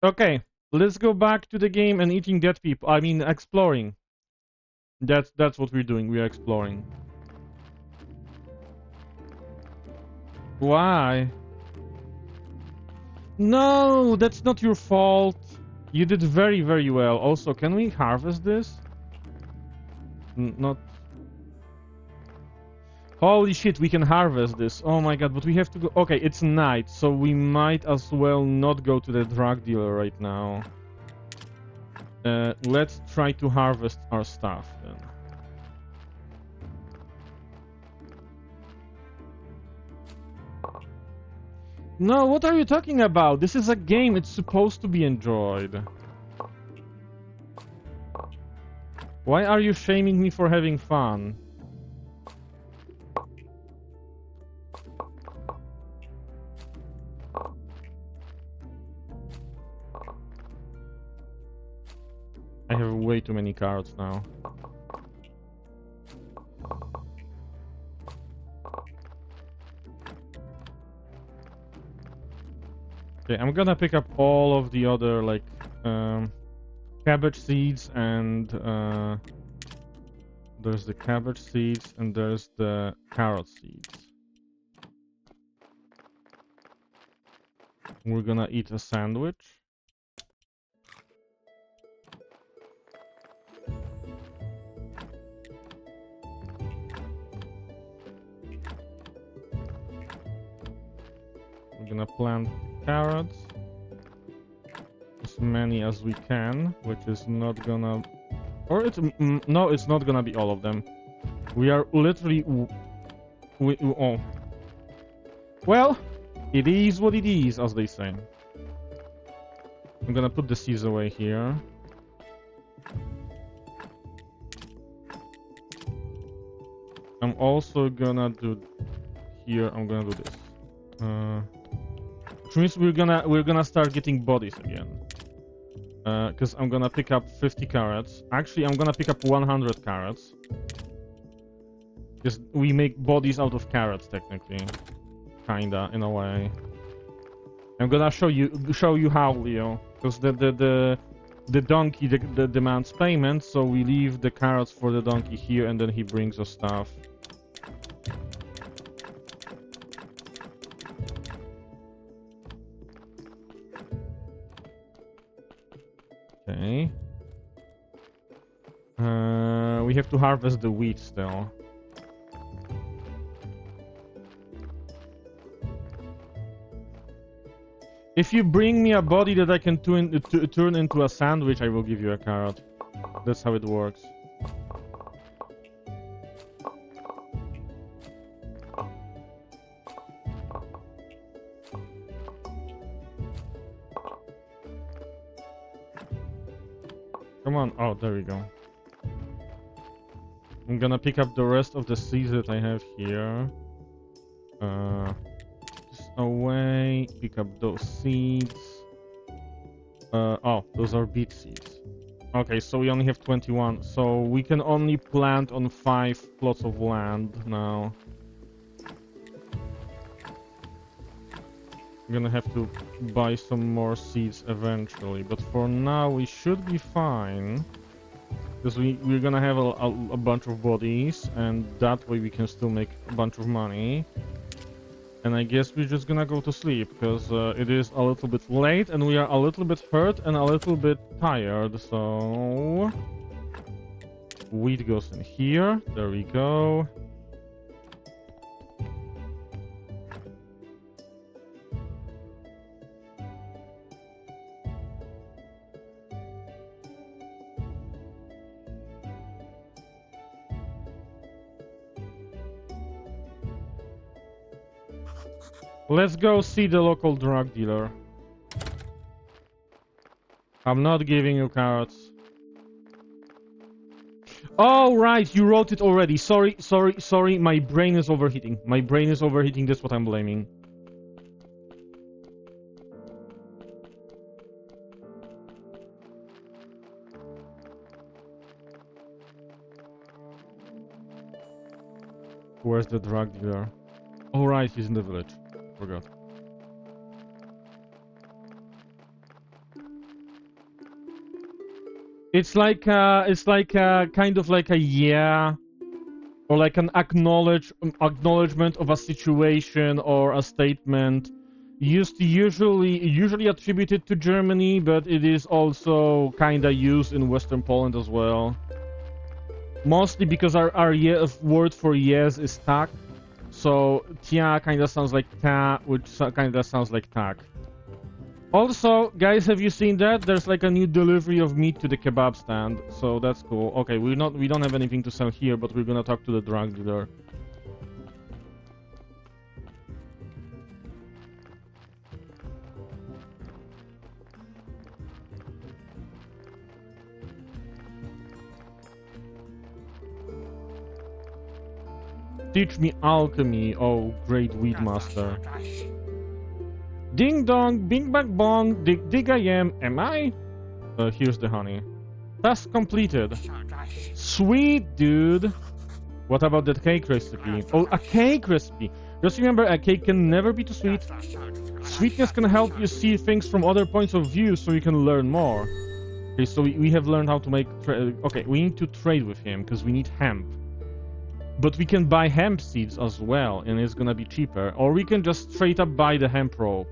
[SPEAKER 1] Okay, let's go back to the game and eating dead people. I mean, exploring. That's what we're doing. We are exploring. Why? No, that's not your fault. You did very, very well. Also, can we harvest this? Not... Holy shit, we can harvest this. Oh my god, but we have to go... Okay, it's night, so we might as well not go to the drug dealer right now. Let's try to harvest our stuff then. No, what are you talking about? This is a game, it's supposed to be enjoyed. Why are you shaming me for having fun? I have way too many cards now. Okay, I'm gonna pick up all of the other, like, cabbage seeds and, there's the cabbage seeds and there's the carrot seeds. We're gonna eat a sandwich. We're gonna plant carrots. As many as we can, which is not gonna... Or it's... no, it's not gonna be all of them. We are literally... oh. Well, it is what it is, as they say. I'm gonna put the seeds away here. I'm also gonna do... Here, I'm gonna do this. Which means we're gonna start getting bodies again. Because I'm gonna pick up 50 carrots. Actually, I'm gonna pick up 100 carrots. Because we make bodies out of carrots, technically. Kinda, in a way. I'm gonna show you how, Leo. Because the donkey demands payment, so we leave the carrots for the donkey here, and then he brings us stuff. Okay. We have to harvest the wheat still. If you bring me a body that I can turn into a sandwich, I will give you a carrot. That's how it works. Come on. Oh, there we go. I'm gonna pick up the rest of the seeds that I have here. Just away. Pick up those seeds. Oh, those are beet seeds. Okay, so we only have 21. So we can only plant on 5 plots of land now. I'm gonna have to buy some more seeds eventually, but for now we should be fine. Because we're gonna have a bunch of bodies, and that way we can still make a bunch of money. And I guess we're just gonna go to sleep, because it is a little bit late, and we are a little bit hurt and a little bit tired, so... Wheat goes in here, there we go. Let's go see the local drug dealer. I'm not giving you carrots. Oh, right, you wrote it already. Sorry, my brain is overheating. My brain is overheating, that's what I'm blaming. Where's the drug dealer? Oh right, he's in the village. Forgot. It's like kind of like a yeah, or like an acknowledgement of a situation or a statement, usually attributed to Germany, but it is also kinda used in Western Poland as well. Mostly because our word for yes is tak, so tia kinda sounds like ta, which kinda sounds like tak. Also, guys, have you seen that? There's like a new delivery of meat to the kebab stand, so that's cool. Okay, we don't have anything to sell here, but we're gonna talk to the drug dealer. Teach me alchemy, oh great weed master. Ding dong, bing bang bong, dig dig I am I? Here's the honey. Task completed. Sweet, dude. What about that cake recipe? Oh, a cake recipe. Just remember, a cake can never be too sweet. Sweetness can help you see things from other points of view so you can learn more. Okay, so we have learned how to make... okay, we need to trade with him because we need hemp. But we can buy hemp seeds as well, and it's gonna be cheaper. Or we can just straight up buy the hemp rope.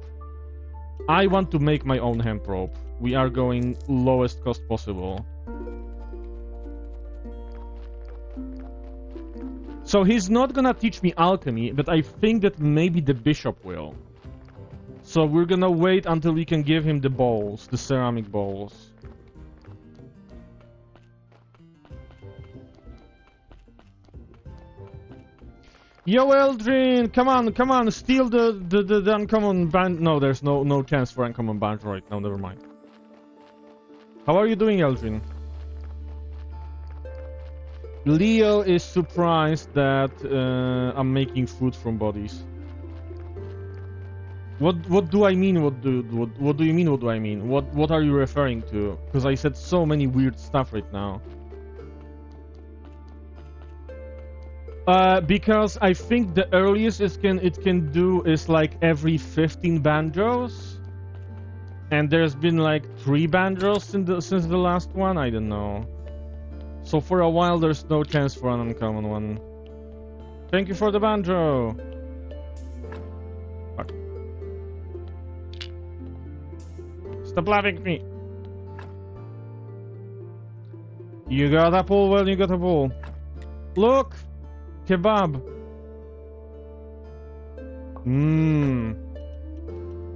[SPEAKER 1] I want to make my own hemp rope. We are going lowest cost possible. So he's not gonna teach me alchemy, but I think that maybe the bishop will. So we're gonna wait until we can give him the bowls, the ceramic bowls. Yo, Eldrin, come on, steal the uncommon band. No, there's no chance for uncommon band right now. Never mind. How are you doing, Eldrin? Leo is surprised that I'm making food from bodies. What do I mean? What do you mean? What do I mean? What are you referring to? Because I said so many weird stuff right now. Because I think the earliest it can do is like every 15 banjos, and there's been like 3 banjos since the last one. I don't know. So for a while there's no chance for an uncommon one. Thank you for the banjo. Fuck. Stop laughing at me. You got a pull. Well, you got a pull. Look. Kebab.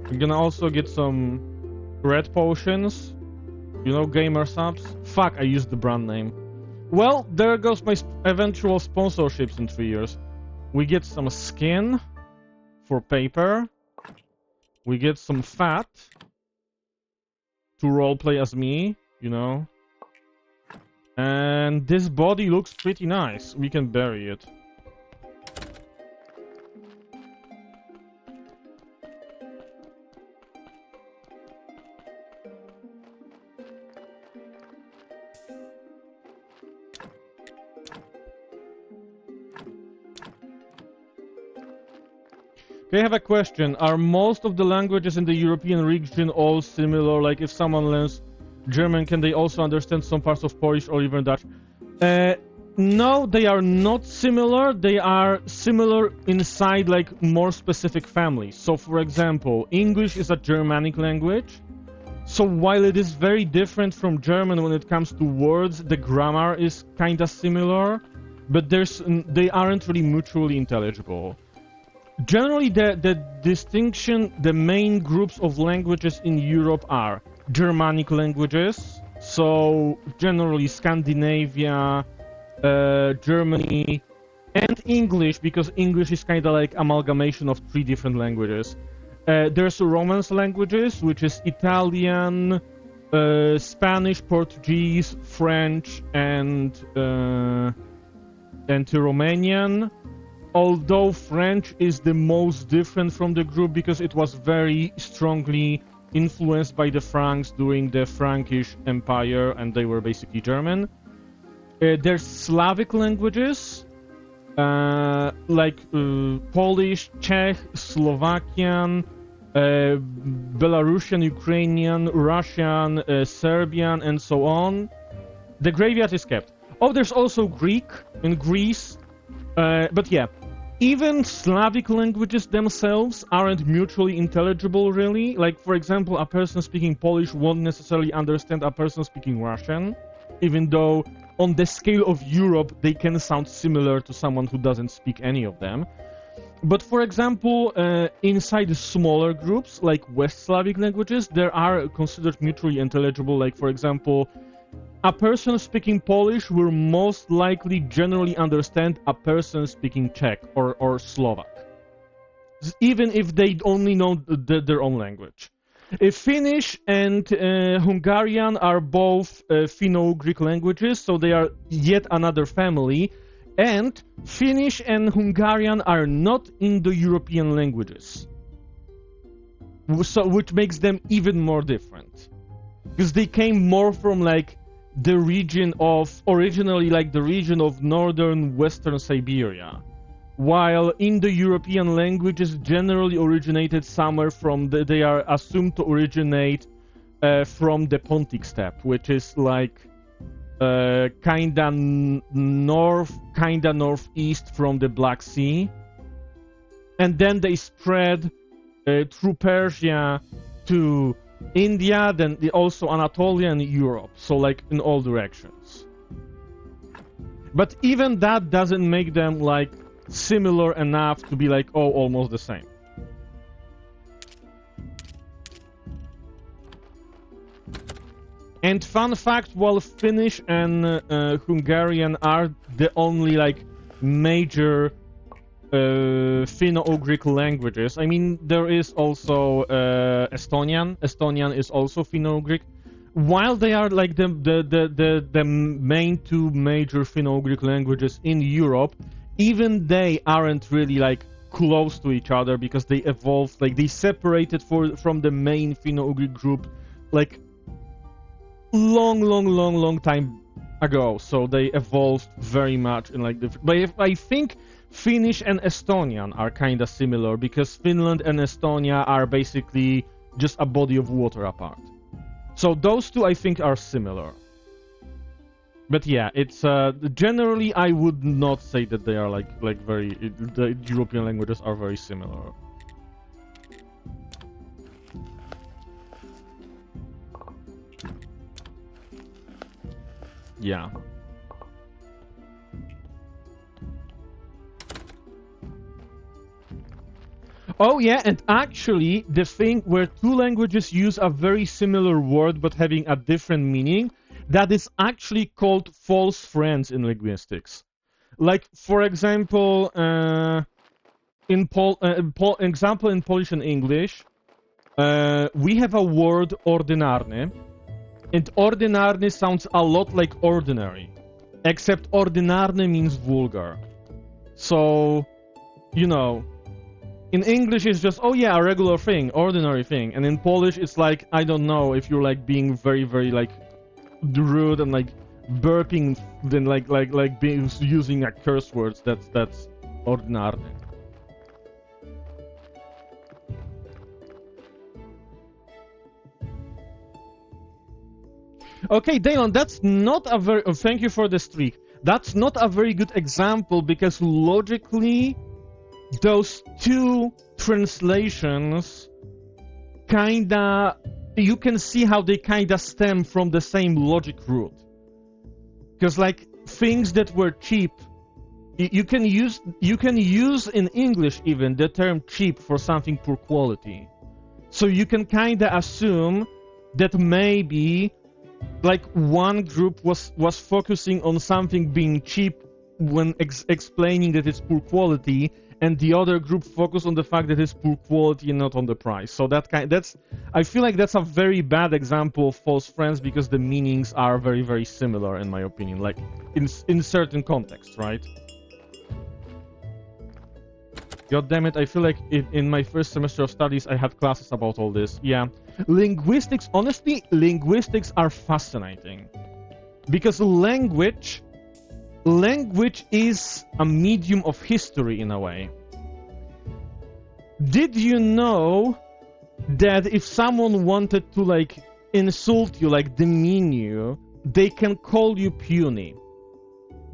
[SPEAKER 1] We're gonna also get some red potions. You know, gamer subs. Fuck, I used the brand name. Well, there goes my eventual sponsorships in 3 years. We get some skin for paper. We get some fat to roleplay as me, you know. And this body looks pretty nice. We can bury it. Okay, I have a question. Are most of the languages in the European region all similar? Like, if someone learns German, can they also understand some parts of Polish or even Dutch? No, they are not similar. They are similar inside, like, more specific families. So, for example, English is a Germanic language. So, while it is very different from German when it comes to words, the grammar is kind of similar, but they aren't really mutually intelligible. Generally, the distinction, the main groups of languages in Europe are Germanic languages, so generally Scandinavia, Germany, and English, because English is kind of like amalgamation of 3 different languages. There's Romance languages, which is Italian, Spanish, Portuguese, French, and Romanian. Although French is the most different from the group because it was very strongly influenced by the Franks during the Frankish Empire, and they were basically German. There's Slavic languages, like Polish, Czech, Slovakian, Belarusian, Ukrainian, Russian, Serbian, and so on. The graveyard is kept. Oh, there's also Greek in Greece. But yeah, even Slavic languages themselves aren't mutually intelligible, really. Like, for example, a person speaking Polish won't necessarily understand a person speaking Russian, even though on the scale of Europe, they can sound similar to someone who doesn't speak any of them. But for example, inside smaller groups, like West Slavic languages, there are considered mutually intelligible. Like, for example, a person speaking Polish will most likely generally understand a person speaking Czech or Slovak, even if they only know their own language. Finnish and Hungarian are both Finno-Ugric languages, so they are yet another family. And Finnish and Hungarian are not Indo-European languages, so which makes them even more different, because they came more from like the region of originally like the region of northern Western Siberia, while Indo-European languages generally originated somewhere from they are assumed to originate from the Pontic steppe, which is like kinda northeast from the Black Sea, and then they spread through Persia to India, then also Anatolia and Europe, so like in all directions. But even that doesn't make them like similar enough to be like, oh, almost the same. And fun fact, while Finnish and Hungarian are the only like major Finno-Ugric languages, I mean, there is also Estonian. Estonian is also Finno-Ugric. While they are like the main two major Finno-Ugric languages in Europe, even they aren't really like close to each other because they evolved, like they separated from the main Finno-Ugric group like long time ago. So they evolved very much in like different. But I think Finnish and Estonian are kind of similar because Finland and Estonia are basically just a body of water apart. So those two I think are similar. But yeah, it's generally I would not say that they are like very the European languages are very similar. Yeah. Oh yeah, and actually the thing where two languages use a very similar word but having a different meaning, that is actually called false friends in linguistics. Like, for example, in Polish and English, we have a word ordynarny, and ordynarny sounds a lot like ordinary, except ordynarny means vulgar. So, you know, in English it's just, oh yeah, a regular thing, ordinary thing, and in Polish it's like, I don't know, if you're like being very like rude and like burping, then like being using like curse words, that's ordynarny. Okay, Dalen, that's not a very... Oh, thank you for the streak. That's not a very good example because logically, those two translations kinda... You can see how they kinda stem from the same logic root. Because, like, things that were cheap... You can use in English even the term cheap for something poor quality. So you can kinda assume that maybe... like one group was focusing on something being cheap when explaining that it's poor quality, and the other group focused on the fact that it's poor quality and not on the price. So that's I feel like that's a very bad example of false friends because the meanings are very similar in my opinion, like in certain contexts, right? God damn it, I feel like in my first semester of studies I had classes about all this. Yeah. Linguistics, honestly, linguistics are fascinating. Because language language is a medium of history in a way. Did you know that if someone wanted to like insult you, like demean you, they can call you puny?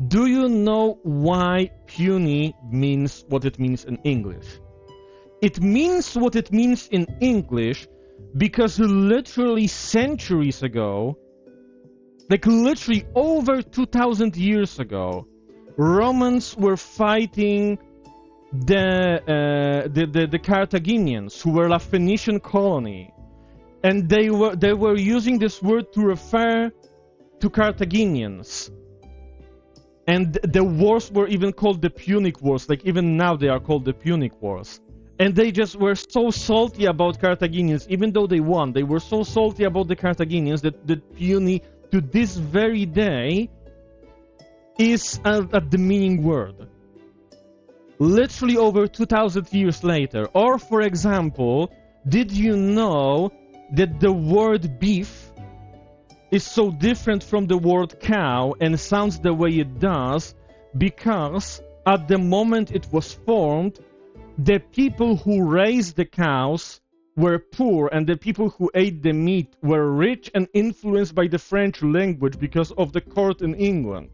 [SPEAKER 1] Do you know why puny means what it means in English? It means what it means in English because literally centuries ago, like literally over 2,000 years ago, Romans were fighting the Carthaginians, who were a Phoenician colony, and they were using this word to refer to Carthaginians. And the wars were even called the Punic Wars, like even now they are called the Punic Wars. And they just were so salty about Carthaginians, even though they won, they were so salty about the Carthaginians that the puny, to this very day, is a demeaning word. Literally over 2,000 years later. Or, for example, did you know that the word beef is so different from the word cow and sounds the way it does because at the moment it was formed, the people who raised the cows were poor and the people who ate the meat were rich and influenced by the French language because of the court in England.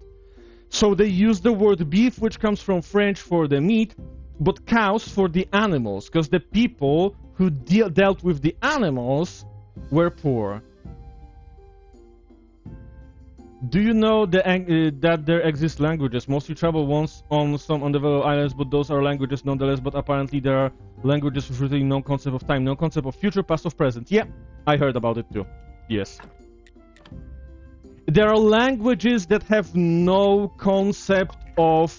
[SPEAKER 1] So they used the word beef, which comes from French for the meat, but cows for the animals, because the people who dealt with the animals were poor. Do you know that there exist languages? Mostly travel once on some undeveloped islands, but those are languages nonetheless. But apparently there are languages with really no concept of time, no concept of future, past, or present. Yeah, I heard about it too. Yes. There are languages that have no concept of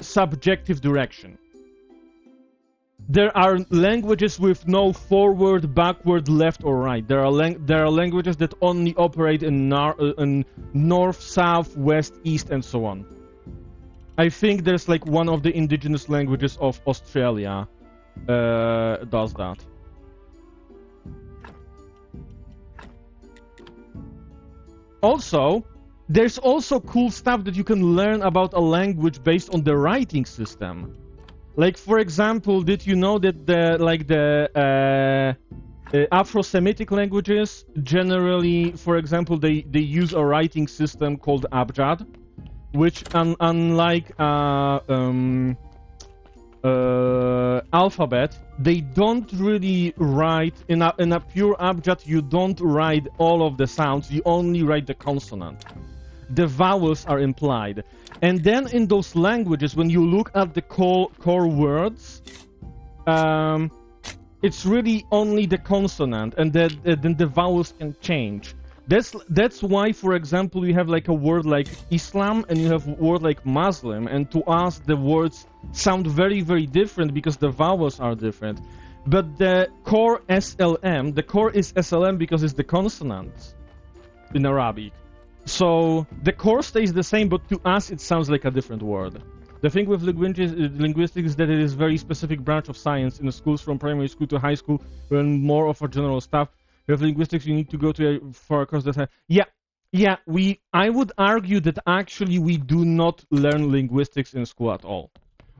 [SPEAKER 1] subjective direction. There are languages with no forward, backward, left, or right. There are languages that only operate in north, south, west, east, and so on. I think there's like one of the indigenous languages of Australia does that. Also, there's also cool stuff that you can learn about a language based on the writing system. Like, for example, did you know that the Afro-Semitic languages generally, for example, they use a writing system called Abjad, which unlike alphabet, they don't really write in a pure Abjad. You don't write all of the sounds. You only write the consonant. The vowels are implied. And then in those languages, when you look at the core words, it's really only the consonant, and then the vowels can change. That's why, for example, you have like a word like Islam and you have a word like Muslim, and to us the words sound very, very different because the vowels are different. But the core SLM, the core is SLM because it's the consonant in Arabic. So the core stays the same, but to us it sounds like a different word. The thing with linguistics is that it is a very specific branch of science. In the schools from primary school to high school, we learn more of a general stuff. With linguistics, you need to go to for a course that I would argue that actually we do not learn linguistics in school at all.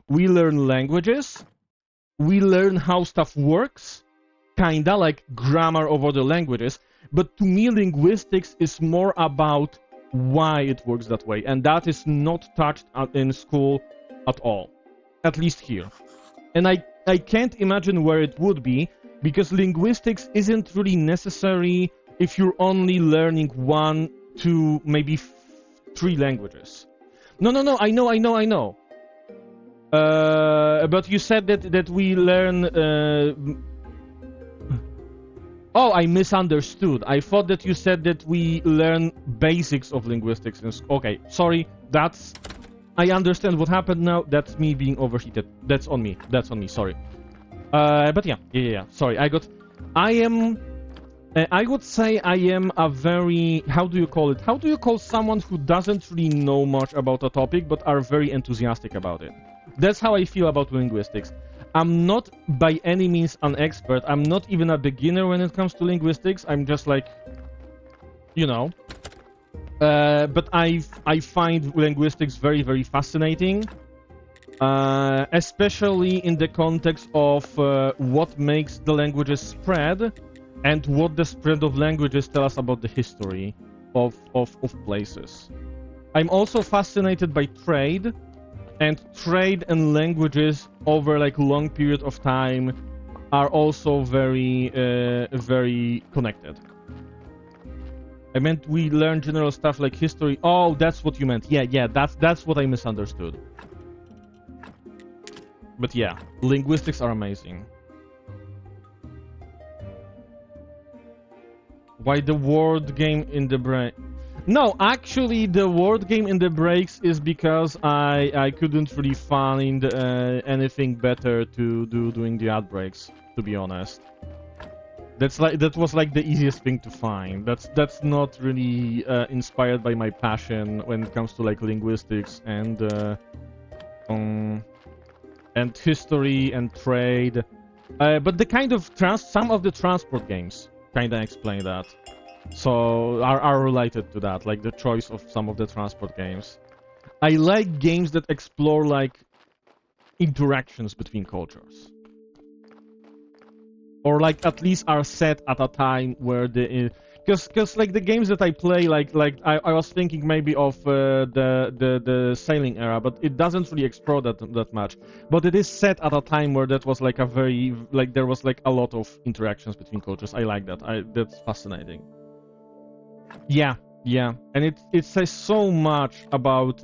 [SPEAKER 1] We learn languages, we learn how stuff works, kinda like grammar of other languages, but to me linguistics is more about why it works that way, and that is not touched in school at all, at least here. And I can't imagine where it would be, because linguistics isn't really necessary if you're only learning 1, 2, maybe 3 languages. No, I know. But you said that we learn... Oh, I misunderstood. I thought that you said that we learn basics of linguistics. Okay, sorry. I understand what happened now. That's me being overheated. That's on me. Sorry. But yeah. Sorry. I would say I am a very... How do you call it? How do you call someone who doesn't really know much about a topic but are very enthusiastic about it? That's how I feel about linguistics. I'm not by any means an expert. I'm not even a beginner when it comes to linguistics. I'm just like, you know. But I find linguistics very, very fascinating, especially in the context of what makes the languages spread and what the spread of languages tell us about the history of places. I'm also fascinated by trade, and trade and languages over like long period of time are also very, very connected. I meant we learn general stuff like history. Oh, that's what you meant. Yeah, that's what I misunderstood. But yeah, linguistics are amazing. Why the word game in the break? No, actually, the word game in the breaks is because I couldn't really find anything better to do during the ad breaks, to be honest. That was like the easiest thing to find. That's not really inspired by my passion when it comes to like linguistics and history and trade. But the kind of some of the transport games kind of explain that. So are related to that, like the choice of some of the transport games. I like games that explore like interactions between cultures, or like at least are set at a time where the because like the games that I play, like I was thinking maybe of the sailing era, but it doesn't really explore that much. But it is set at a time where that was like a very like there was like a lot of interactions between cultures. I like that. That's fascinating. Yeah, and it says so much about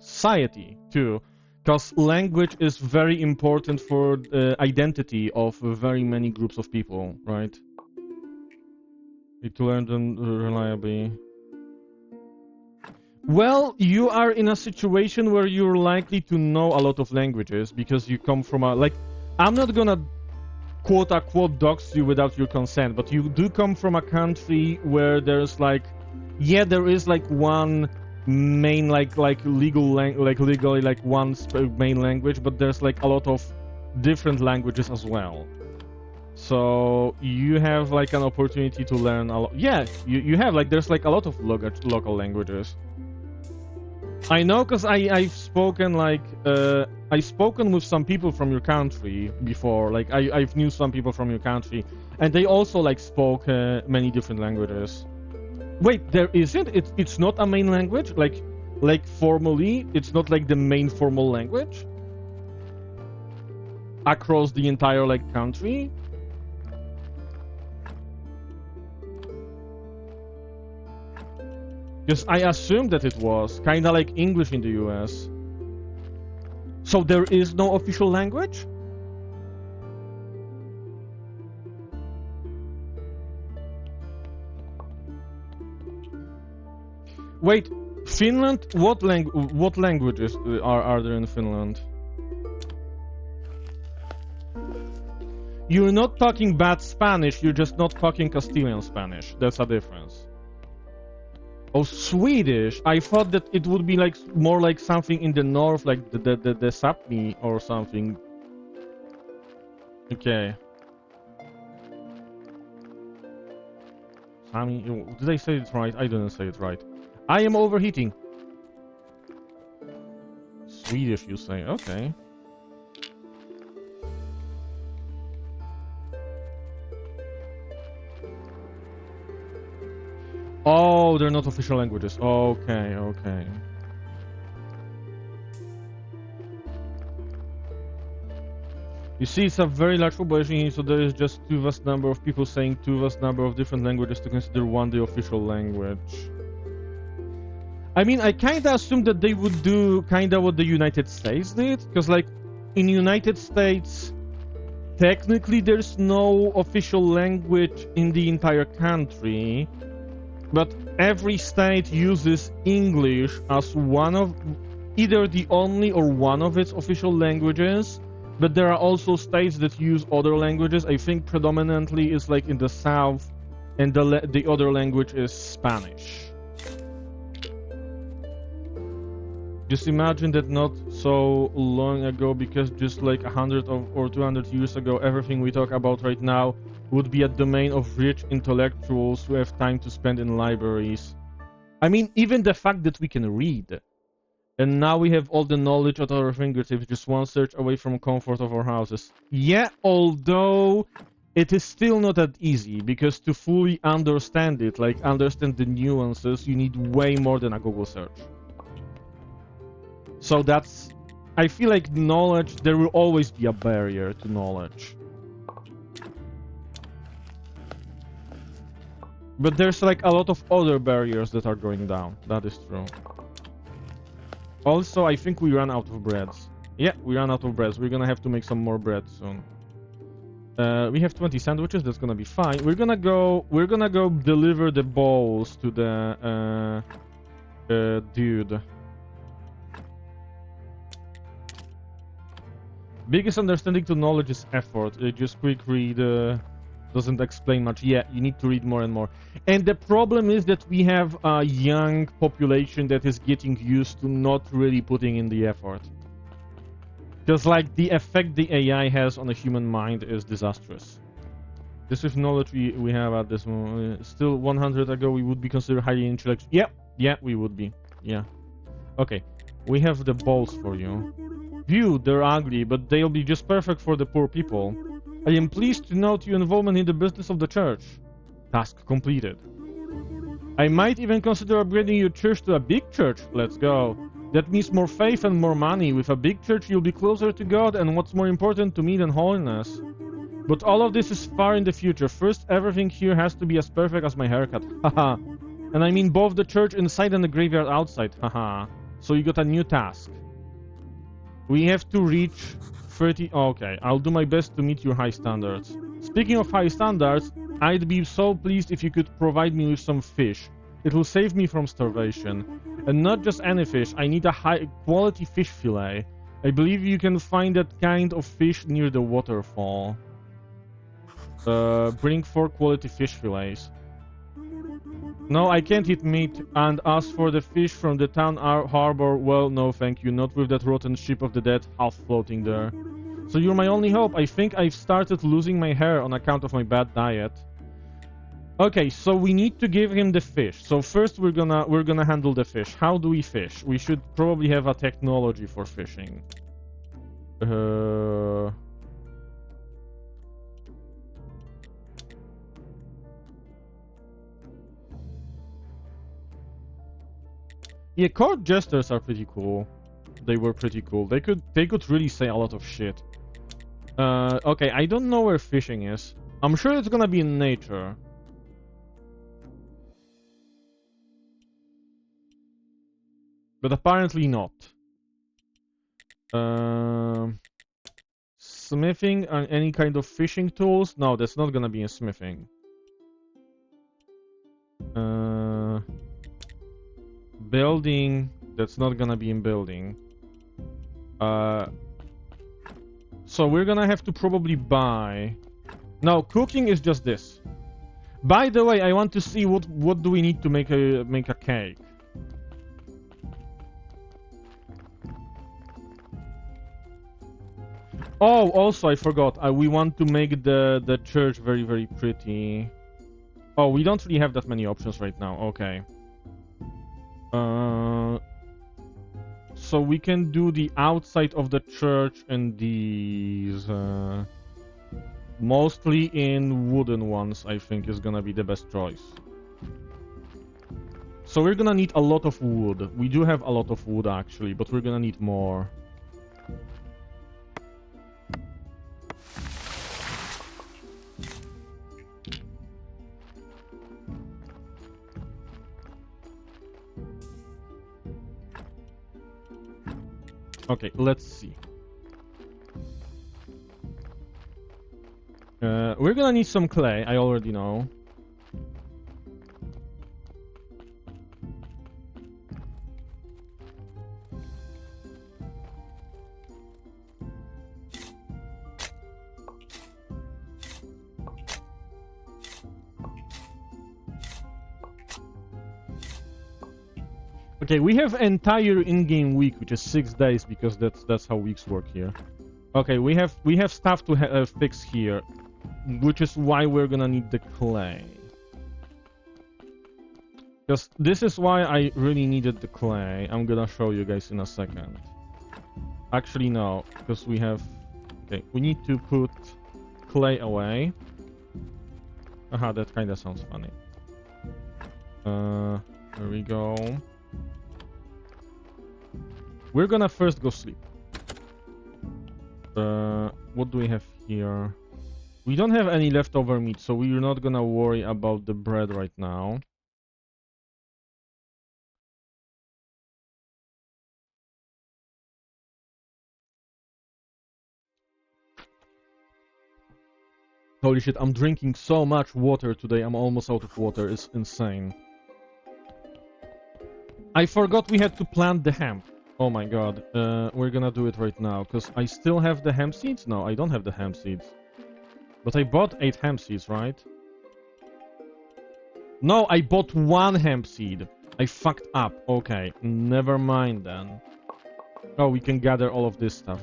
[SPEAKER 1] society too, because language is very important for the identity of very many groups of people, right? Need to learn them reliably. Well, you are in a situation where you're likely to know a lot of languages because you come from a like. I'm not gonna quote-unquote dox you without your consent, but you do come from a country where there's like, yeah, there is like one main like legally like one main language, but there's like a lot of different languages as well. So you have like an opportunity to learn a lot. Yeah, you have like there's like a lot of local languages. I know, because I've spoken like I've spoken with some people from your country before. Like I've knew some people from your country, and they also like spoke many different languages. Wait, there isn't? It's not a main language? Like formally, it's not like the main formal language across the entire like country? Because I assumed that it was kind of like English in the US. So there is no official language? Wait, Finland? What languages are there in Finland? You're not talking bad Spanish, you're just not talking Castilian Spanish. That's a difference. Oh, Swedish! I thought that it would be like more like something in the north, like the Sapmi or something. Okay. Sami, did I say it right? I didn't say it right. I am overheating. Swedish, you say? Okay. Oh, they're not official languages. Okay, okay. You see, it's a very large population, so there is just too vast number of people saying too vast number of different languages to consider one the official language. I mean, I kinda assumed that they would do kinda what the United States did, because like, in United States, technically there's no official language in the entire country, but every state uses English as one of, either the only or one of its official languages, but there are also states that use other languages. I think predominantly is like in the south, and the other language is Spanish. Just imagine that not so long ago, because just like 100 or 200 years ago, everything we talk about right now would be a domain of rich intellectuals who have time to spend in libraries. I mean, even the fact that we can read, and now we have all the knowledge at our fingertips, just one search away from comfort of our houses. Yeah, although it is still not that easy, because to fully understand it, like understand the nuances, you need way more than a Google search. So that's... I feel like knowledge, there will always be a barrier to knowledge. But there's like a lot of other barriers that are going down. That is true. Also, I think we ran out of breads. Yeah, we ran out of breads. We're gonna have to make some more bread soon. We have 20 sandwiches. That's gonna be fine. We're gonna go deliver the bowls to the dude. Biggest understanding to knowledge is effort. Just quick read doesn't explain much. Yeah, you need to read more and more. And the problem is that we have a young population that is getting used to not really putting in the effort. Because like the effect the AI has on a human mind is disastrous. This is knowledge we have at this moment. Still 100 ago we would be considered highly intellectual. Yeah, we would be. Yeah. Okay, we have the balls for you. View, they're ugly, but they'll be just perfect for the poor people. I am pleased to note your involvement in the business of the church. Task completed. I might even consider upgrading your church to a big church. Let's go. That means more faith and more money. With a big church, you'll be closer to God and what's more important to me than holiness. But all of this is far in the future. First, everything here has to be as perfect as my haircut. Haha. And I mean both the church inside and the graveyard outside. Haha. So you got a new task. We have to reach 30... Okay, I'll do my best to meet your high standards. Speaking of high standards, I'd be so pleased if you could provide me with some fish. It will save me from starvation. And not just any fish, I need a high-quality fish fillet. I believe you can find that kind of fish near the waterfall. Bring 4 quality fish fillets. No, I can't eat meat, and as for the fish from the town harbor, well, no thank you, not with that rotten ship of the dead half floating there. So you're my only hope. I think I've started losing my hair on account of my bad diet. Okay, so we need to give him the fish. So first we're gonna handle the fish. How do we fish? We should probably have a technology for fishing. Yeah, court jesters are pretty cool. They were pretty cool. They could really say a lot of shit. Okay, I don't know where fishing is. I'm sure it's gonna be in nature. But apparently not. Smithing and any kind of fishing tools? No, that's not gonna be in smithing. Building, that's not gonna be in building. So we're gonna have to probably buy... No, cooking is just this. By the way, I want to see what do we need to make a cake. Oh, also I forgot. We want to make the church very, very pretty. Oh, we don't really have that many options right now. Okay. So we can do the outside of the church and these. Mostly in wooden ones, I think is gonna be the best choice. So we're gonna need a lot of wood. We do have a lot of wood actually, but we're gonna need more. Okay, let's see. We're gonna need some clay, I already know. Okay, we have entire in-game week, which is 6 days, because that's how weeks work here. Okay, we have stuff to fix here, which is why we're gonna need the clay. Because this is why I really needed the clay. I'm gonna show you guys in a second. Actually, no, because we have... Okay, we need to put clay away. Aha, that kinda sounds funny. There we go. We're gonna first go sleep. What do we have here? We don't have any leftover meat, so we're not gonna worry about the bread right now. Holy shit, I'm drinking so much water today, I'm almost out of water, it's insane. I forgot we had to plant the hemp. Oh my god, we're gonna do it right now, because I still have the hemp seeds? No, I don't have the hemp seeds. But I bought 8 hemp seeds, right? No, I bought 1 hemp seed. I fucked up. Okay, never mind then. Oh, we can gather all of this stuff.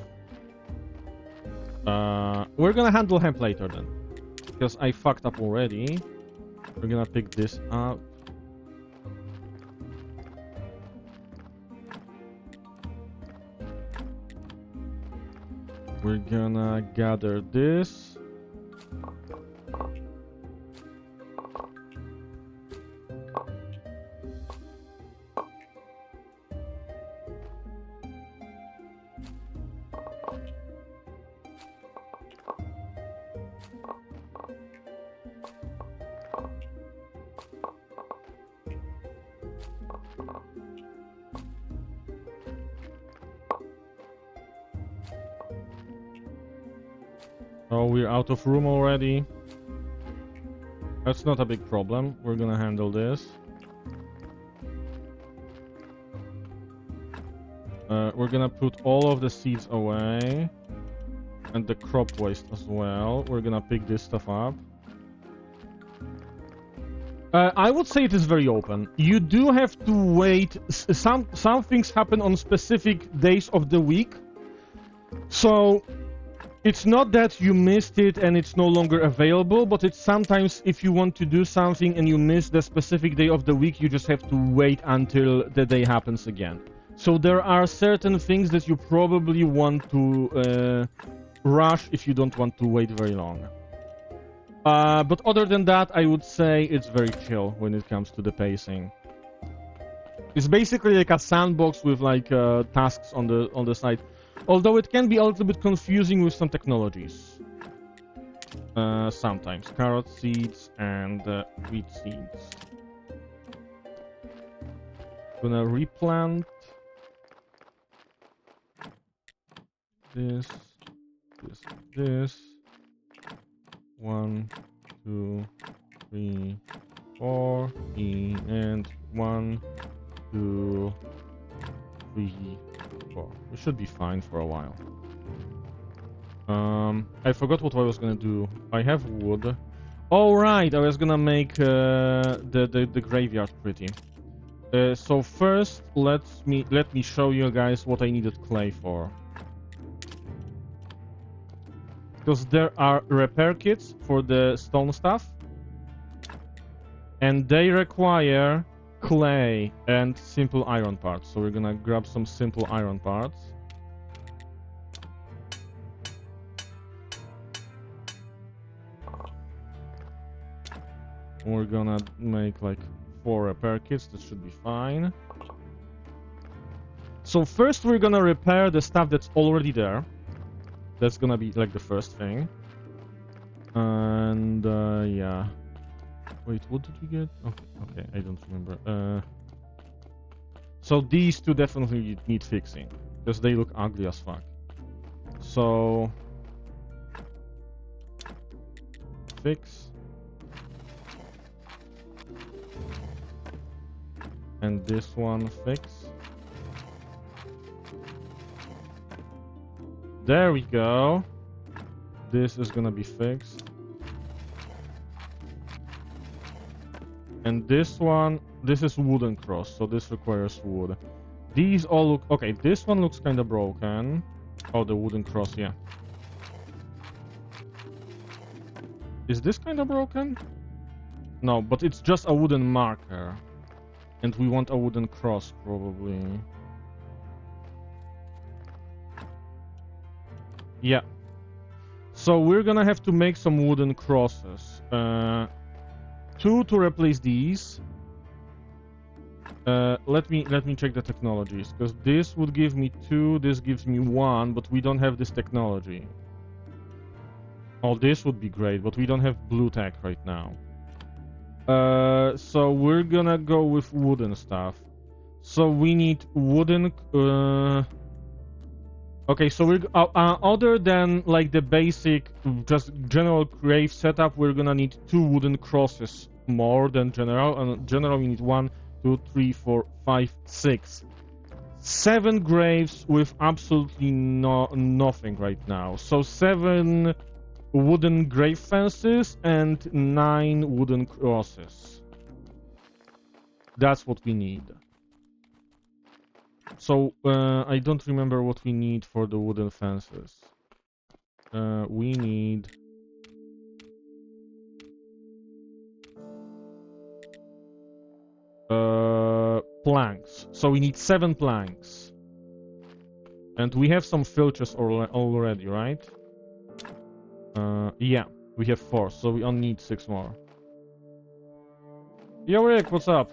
[SPEAKER 1] We're gonna handle hemp later then. Because I fucked up already. We're gonna pick this up. We're gonna gather this. Oh, we're out of room already. That's not a big problem. We're gonna handle this. We're gonna put all of the seeds away. And the crop waste as well. We're gonna pick this stuff up. I would say it is very open. You do have to wait. Some things happen on specific days of the week. So... it's not that you missed it and it's no longer available, but it's sometimes if you want to do something and you miss the specific day of the week, you just have to wait until the day happens again. So there are certain things that you probably want to rush if you don't want to wait very long. But other than that, I would say it's very chill when it comes to the pacing. It's basically like a sandbox with like tasks on the side. Although it can be a little bit confusing with some technologies. Sometimes. Carrot seeds and wheat seeds. Gonna replant. This. 1, 2, 3, 4. And 1, 2, 3, 4. We should be fine for a while. I forgot what I was gonna do. I have wood. Oh right, I was gonna make the graveyard pretty. So first, let me show you guys what I needed clay for. Because there are repair kits for the stone stuff, and they require clay and simple iron parts. So we're gonna grab some simple iron parts. We're gonna make like 4 repair kits. That should be fine. So first we're gonna repair the stuff that's already there. That's gonna be like the first thing. And yeah. Wait, what did we get? Okay, I don't remember. So these two definitely need fixing, because they look ugly as fuck. So... fix. And this one fix. There we go. This is gonna be fixed. And this one, this is wooden cross, so this requires wood. These all look... okay, this one looks kind of broken. Oh, the wooden cross, yeah. Is this kind of broken? No, but it's just a wooden marker. And we want a wooden cross, probably. Yeah. So we're gonna have to make some wooden crosses. 2 to replace these. Let me check the technologies, because this would give me 2, this gives me 1, but we don't have this technology. Oh, this would be great, but we don't have blue tech right now. So we're gonna go with wooden stuff. So we need wooden. Okay, so we're other than like the basic, just general grave setup, we're gonna need 2 wooden crosses more than general. And general, we need 1, 2, 3, 4, 5, 6, 7 graves with absolutely nothing right now. So 7 wooden grave fences and 9 wooden crosses. That's what we need. So I don't remember what we need for the wooden fences. We need planks. So we need 7 planks. And we have some filters already, right? Yeah, we have 4, so we only need 6 more. Yo, Rick, what's up?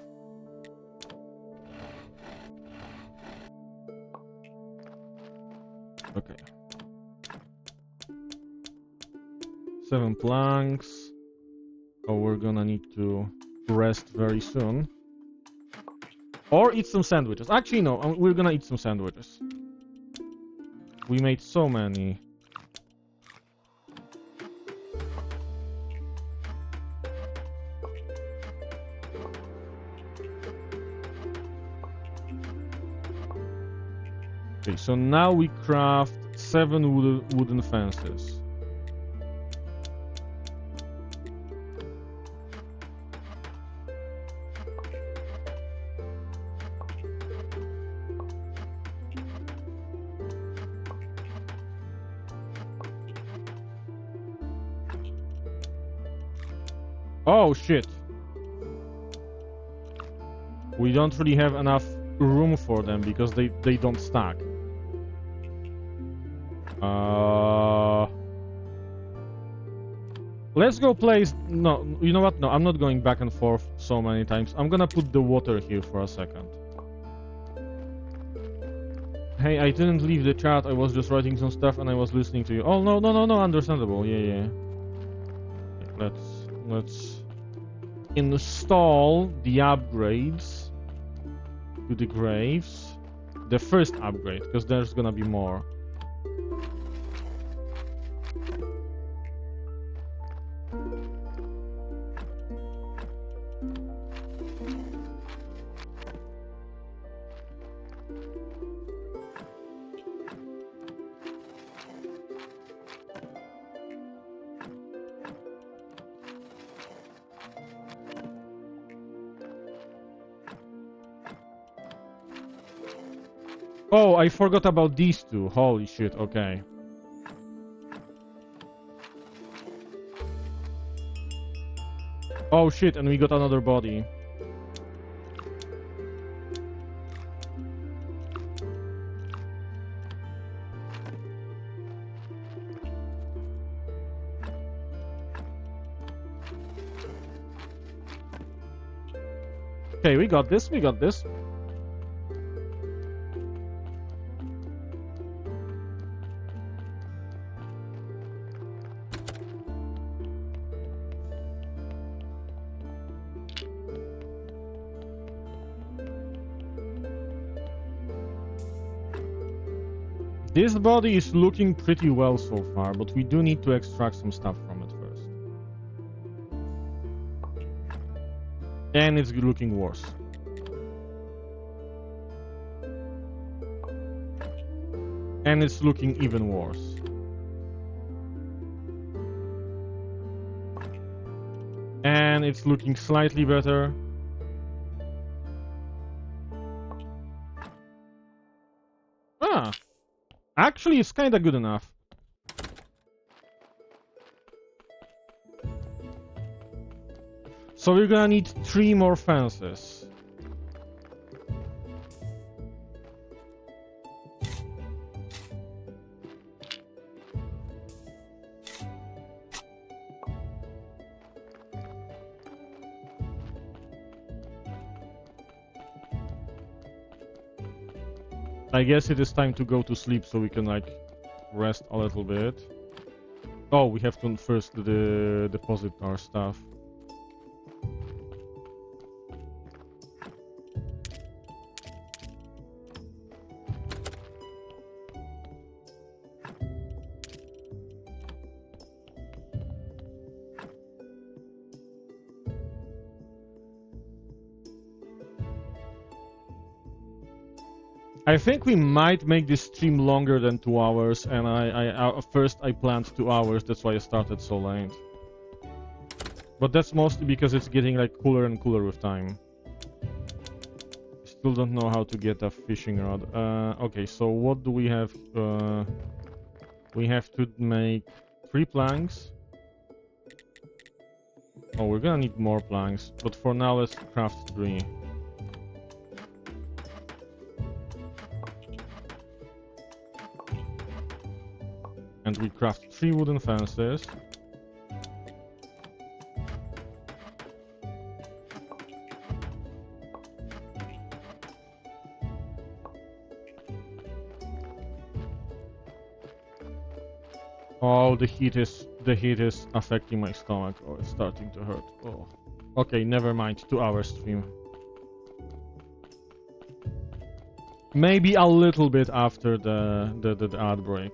[SPEAKER 1] Okay. 7 planks. Oh, we're gonna need to rest very soon. Or eat some sandwiches. Actually, no, we're gonna eat some sandwiches. We made so many. Okay, so now we craft 7 wooden fences. Oh shit. We don't really have enough room for them because they don't stack. Let's go place... No, you know what? No, I'm not going back and forth so many times. I'm gonna put the water here for a second. Hey, I didn't leave the chat. I was just writing some stuff and I was listening to you. Oh, no, understandable. Yeah. Let's install the upgrades to the graves. The first upgrade, because there's gonna be more. Oh, I forgot about these 2. Holy shit, okay. Oh shit, and we got another body. Okay, we got this. This body is looking pretty well so far, but we do need to extract some stuff from it first. And it's looking worse. And it's looking even worse. And it's looking slightly better. Ah! Actually, it's kinda good enough. So we're gonna need 3 more fences. I guess it is time to go to sleep so we can like rest a little bit. Oh, we have to first deposit our stuff. I think we might make this stream longer than 2 hours, and first I planned 2 hours, that's why I started so late. But that's mostly because it's getting like cooler and cooler with time. Still don't know how to get a fishing rod. Okay, so what do we have? We have to make 3 planks. Oh, we're gonna need more planks, but for now let's craft 3. And we craft 3 wooden fences. Oh, the heat is affecting my stomach. Oh, it's starting to hurt. Oh. Okay, never mind. 2 hours stream. Maybe a little bit after the ad break.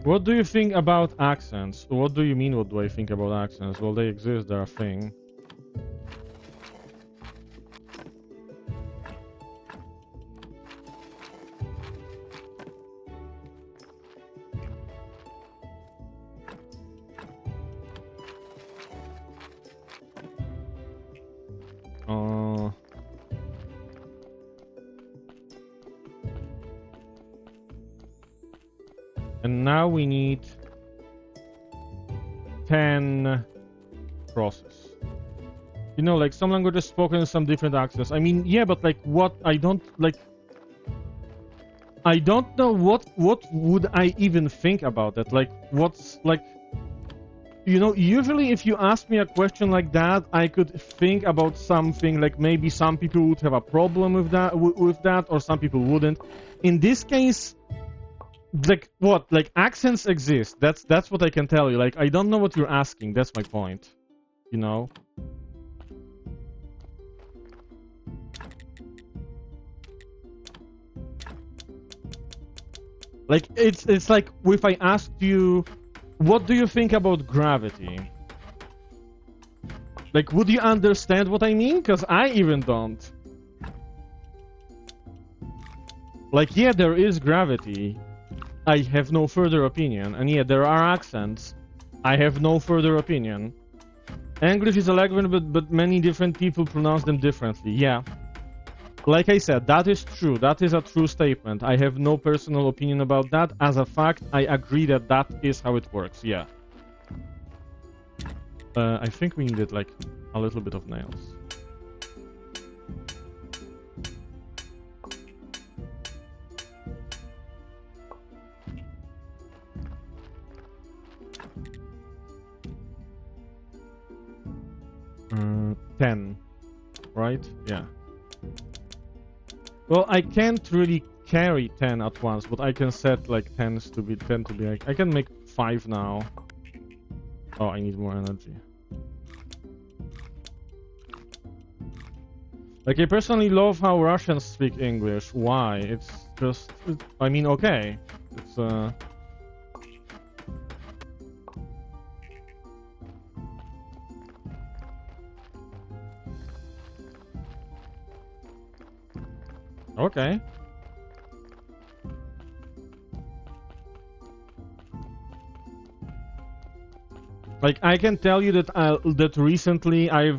[SPEAKER 1] What do you think about accents? What do you mean, what do I think about accents? Well, they exist, they're a thing. And now we need 10 crosses. You know, like some languages spoken in some different accents. I mean, yeah, but like what I don't know what would I even think about that. Like what's like, you know, usually if you ask me a question like that, I could think about something like maybe some people would have a problem with that or some people wouldn't. In this case, like what? Like accents exist. That's what I can tell you. Like I don't know what you're asking. That's my point. You know? Like it's like if I asked you, what do you think about gravity? Like would you understand what I mean? Because I even don't. Like yeah, there is gravity. I have no further opinion. And yeah, there are accents. I have no further opinion. English is a language, but many different people pronounce them differently. Yeah. Like I said, that is true. That is a true statement. I have no personal opinion about that. As a fact, I agree that that is how it works. Yeah. I think we needed like a little bit of nails. Uh, 10, right? Yeah. Well, I can't really carry 10 at once, but I can set like 10 to be like, I can make 5 now. Oh, I need more energy. Like, I personally love how Russians speak English. Why? It's just, I mean, okay. It's, okay. Like I can tell you that that recently I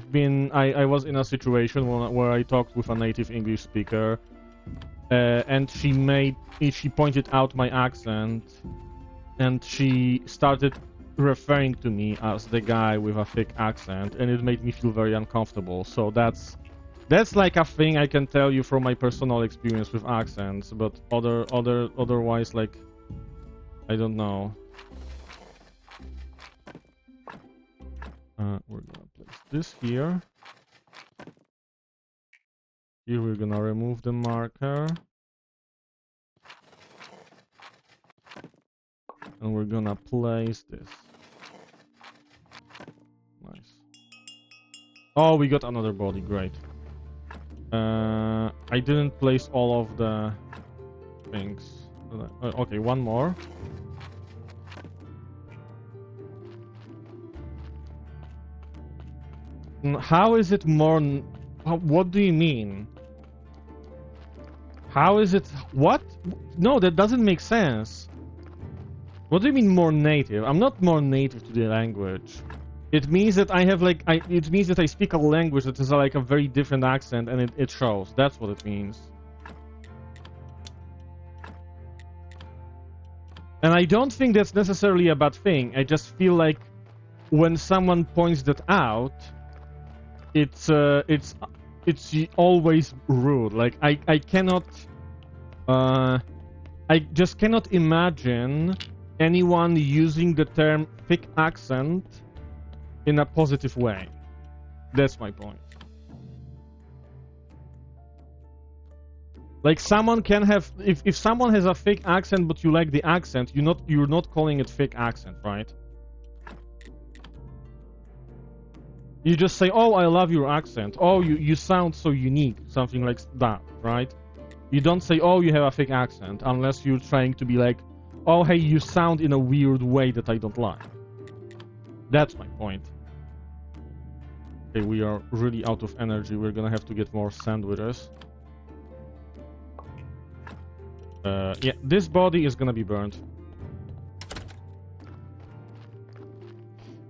[SPEAKER 1] was in a situation where I talked with a native English speaker, and she pointed out my accent, and she started referring to me as the guy with a thick accent, and it made me feel very uncomfortable. So that's like a thing I can tell you from my personal experience with accents, but otherwise, like, I don't know. We're gonna place this here. Here we're gonna remove the marker. And we're gonna place this. Nice. Oh, we got another body, great. I didn't place all of the things. Okay, one more. How is it more... What do you mean? How is it... What? No, that doesn't make sense. What do you mean more native? I'm not more native to the language. It means that I have like... it means that I speak a language that is like a very different accent and it shows. That's what it means. And I don't think that's necessarily a bad thing. I just feel like when someone points that out, it's always rude. Like I cannot I just cannot imagine anyone using the term thick accent in a positive way. That's my point. Like someone can have, if someone has a fake accent but you like the accent, you're not calling it fake accent, right? You just say, oh, I love your accent. Oh, you sound so unique. Something like that, right? You don't say, oh, you have a fake accent, unless you're trying to be like, oh, hey, you sound in a weird way that I don't like. That's my point. Okay, we are really out of energy. We're gonna have to get more sandwiches. Yeah, this body is gonna be burned.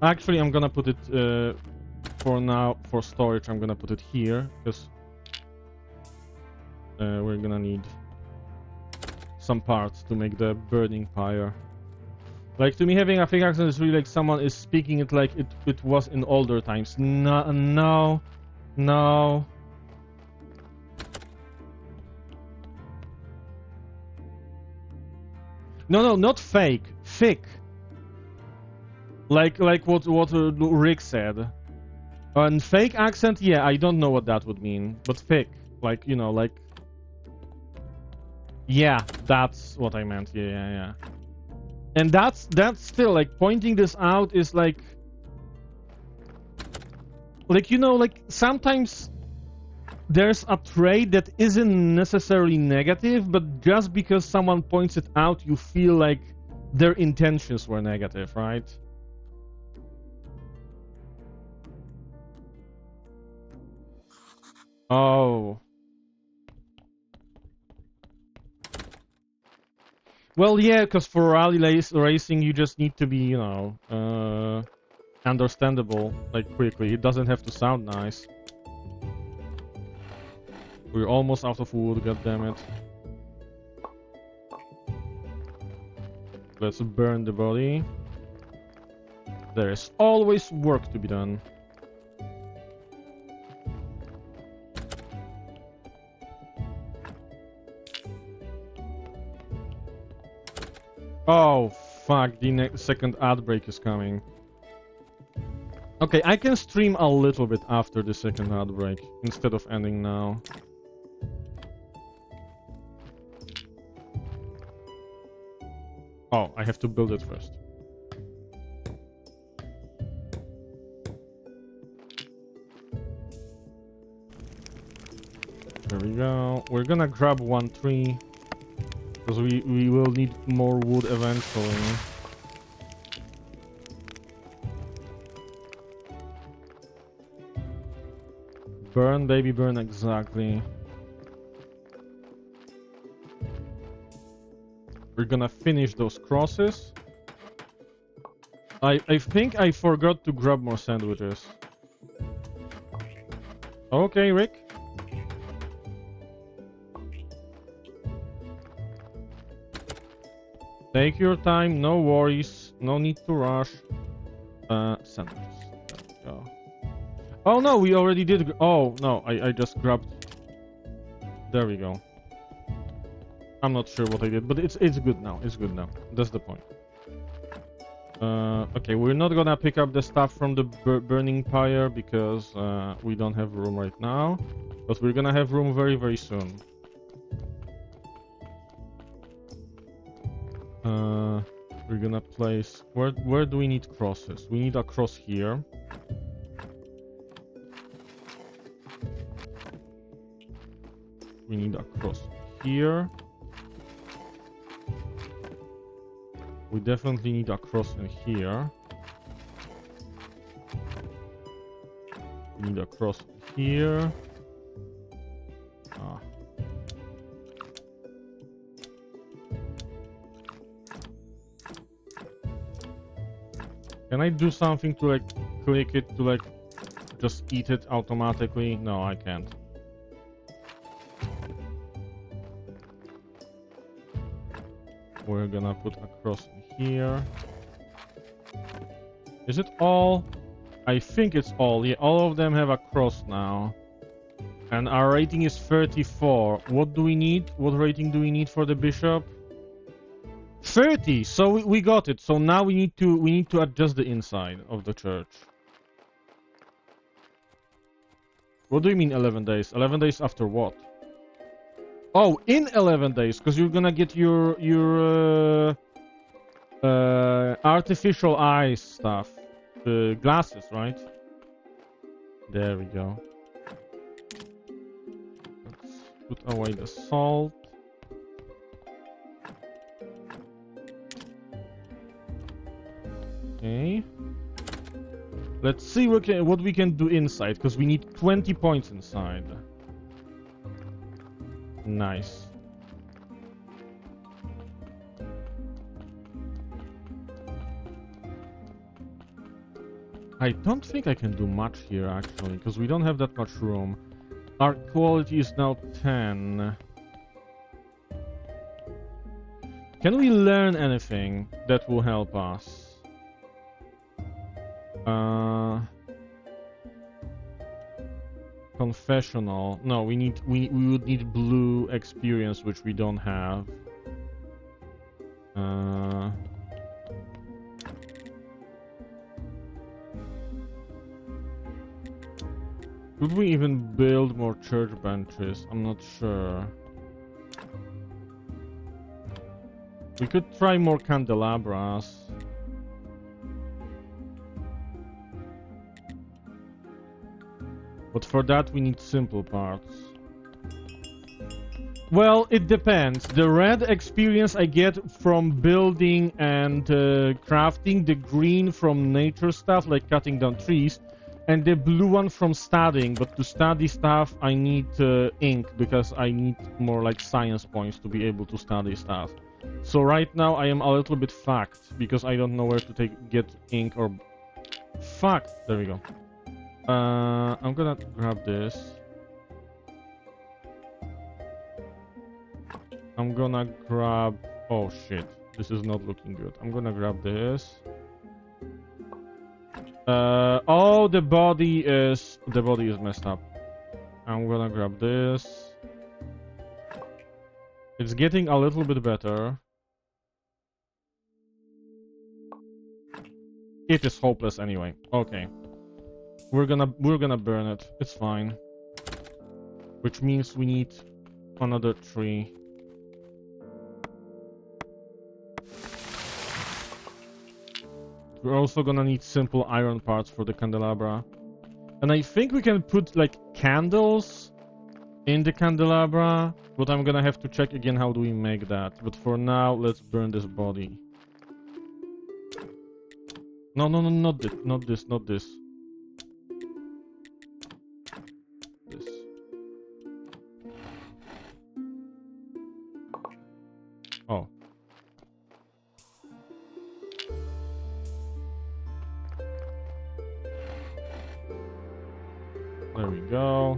[SPEAKER 1] Actually, I'm gonna put it, for now, for storage, I'm gonna put it here, because we're gonna need some parts to make the burning pyre. Like, to me, having a fake accent is really like someone is speaking it like it was in older times. No, no, no. No, not fake. Thick. Like what Rick said. And fake accent, yeah, I don't know what that would mean. But thick. Like, you know, like... Yeah, that's what I meant. Yeah. And that's still, like, pointing this out is like... Like, you know, like, sometimes... There's a trait that isn't necessarily negative, but just because someone points it out, you feel like their intentions were negative, right? Oh. Well, yeah, because for rally racing, you just need to be, you know, understandable, like, quickly. It doesn't have to sound nice. We're almost out of wood, goddammit. Let's burn the body. There is always work to be done. Oh, fuck, the second ad break is coming. Okay, I can stream a little bit after the second ad break, instead of ending now. Oh, I have to build it first. There we go. We're gonna grab one tree, because we will need more wood eventually. Burn, baby, burn, exactly. We're gonna finish those crosses. I think I forgot to grab more sandwiches. Okay, Rick. Take your time, no worries, no need to rush. Sandwiches. There we go. Oh no, we already did. Oh no, I just grabbed. There we go. I'm not sure what I did, but it's good now. It's good now. That's the point. Okay, we're not gonna pick up the stuff from the burning pyre because we don't have room right now, but we're gonna have room very, very soon. We're gonna place... Where do we need crosses? We need a cross here. We need a cross here. We definitely need a cross in here. We need a cross here. Ah. Can I do something to like click it to like just eat it automatically? No, I can't. We're gonna put a cross in here. Is it all? I think it's all. Yeah, all of them have a cross now. And our rating is 34. What do we need? What rating do we need for the bishop? 30. So we got it. So now we need to adjust the inside of the church. What do you mean 11 days? 11 days after what? Oh, in 11 days, because you're gonna get your artificial eyes stuff, the glasses, right? There we go. Let's put away the salt. Okay. Let's see what we can do inside, because we need 20 points inside. Nice. I don't think I can do much here actually, because we don't have that much room. Our quality is now 10. Can we learn anything that will help us? Confessional. No, we would need blue experience, which we don't have. Could we even build more church benches? I'm not sure. We could try more candelabras. But for that we need simple parts. Well, it depends. The red experience I get from building and crafting, the green from nature stuff like cutting down trees, and the blue one from studying. But to study stuff I need ink, because I need more like science points to be able to study stuff. So right now I am a little bit fucked because I don't know where to get ink or... Fuck! There we go. I'm gonna grab this. I'm gonna grab... Oh shit, this is not looking good. I'm gonna grab this. Oh, the body is messed up. I'm gonna grab this. It's getting a little bit better. It is hopeless anyway. Okay. We're gonna burn it. It's fine. Which means we need another tree. We're also gonna need simple iron parts for the candelabra. And I think we can put like candles in the candelabra, but I'm gonna have to check again how do we make that. But for now, let's burn this body. No, not this, not this, not this. This. Oh. There we go.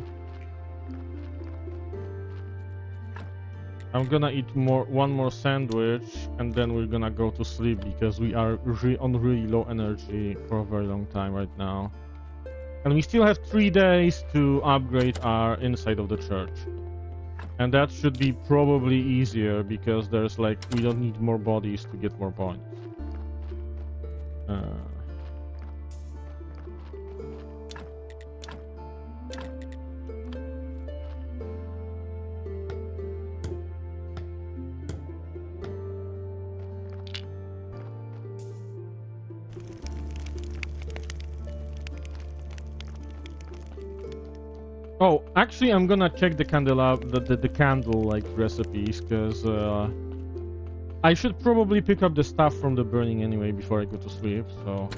[SPEAKER 1] I'm gonna eat one more sandwich, and then we're gonna go to sleep because we are on really low energy for a very long time right now. And we still have 3 days to upgrade our inside of the church. And that should be probably easier because there's like, we don't need more bodies to get more points. Oh, actually, I'm gonna check the the candle like recipes, because I should probably pick up the stuff from the burning anyway before I go to sleep, so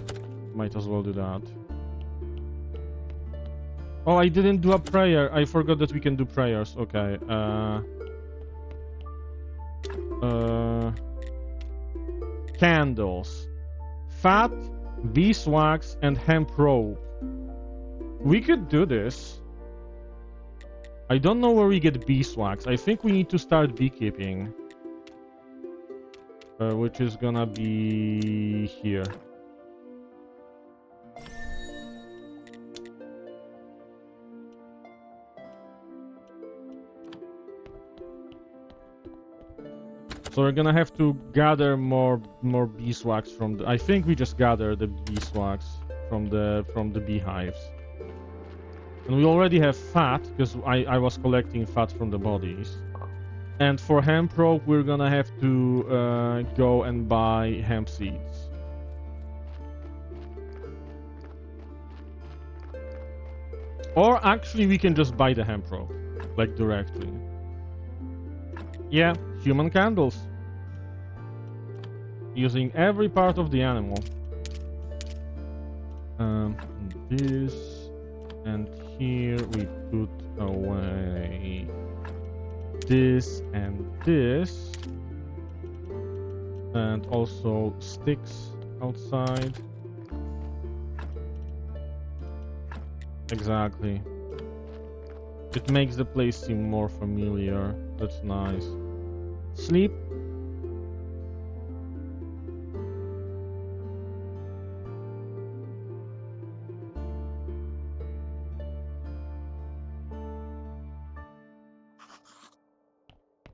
[SPEAKER 1] might as well do that. Oh, I didn't do a prayer. I forgot that we can do prayers. Okay. Uh, Candles, fat, beeswax, and hemp rope. We could do this. I don't know where we get beeswax. I think we need to start beekeeping. Which is gonna be here. So we're gonna have to gather more beeswax from the... I think we just gather the beeswax from the beehives. And we already have fat, because I was collecting fat from the bodies. And for hemp rope, we're gonna have to go and buy hemp seeds. Or actually, we can just buy the hemp rope, like directly. Yeah, human candles. Using every part of the animal. This, and here we put away this and this, and also sticks outside. Exactly. It makes the place seem more familiar. That's nice. Sleep.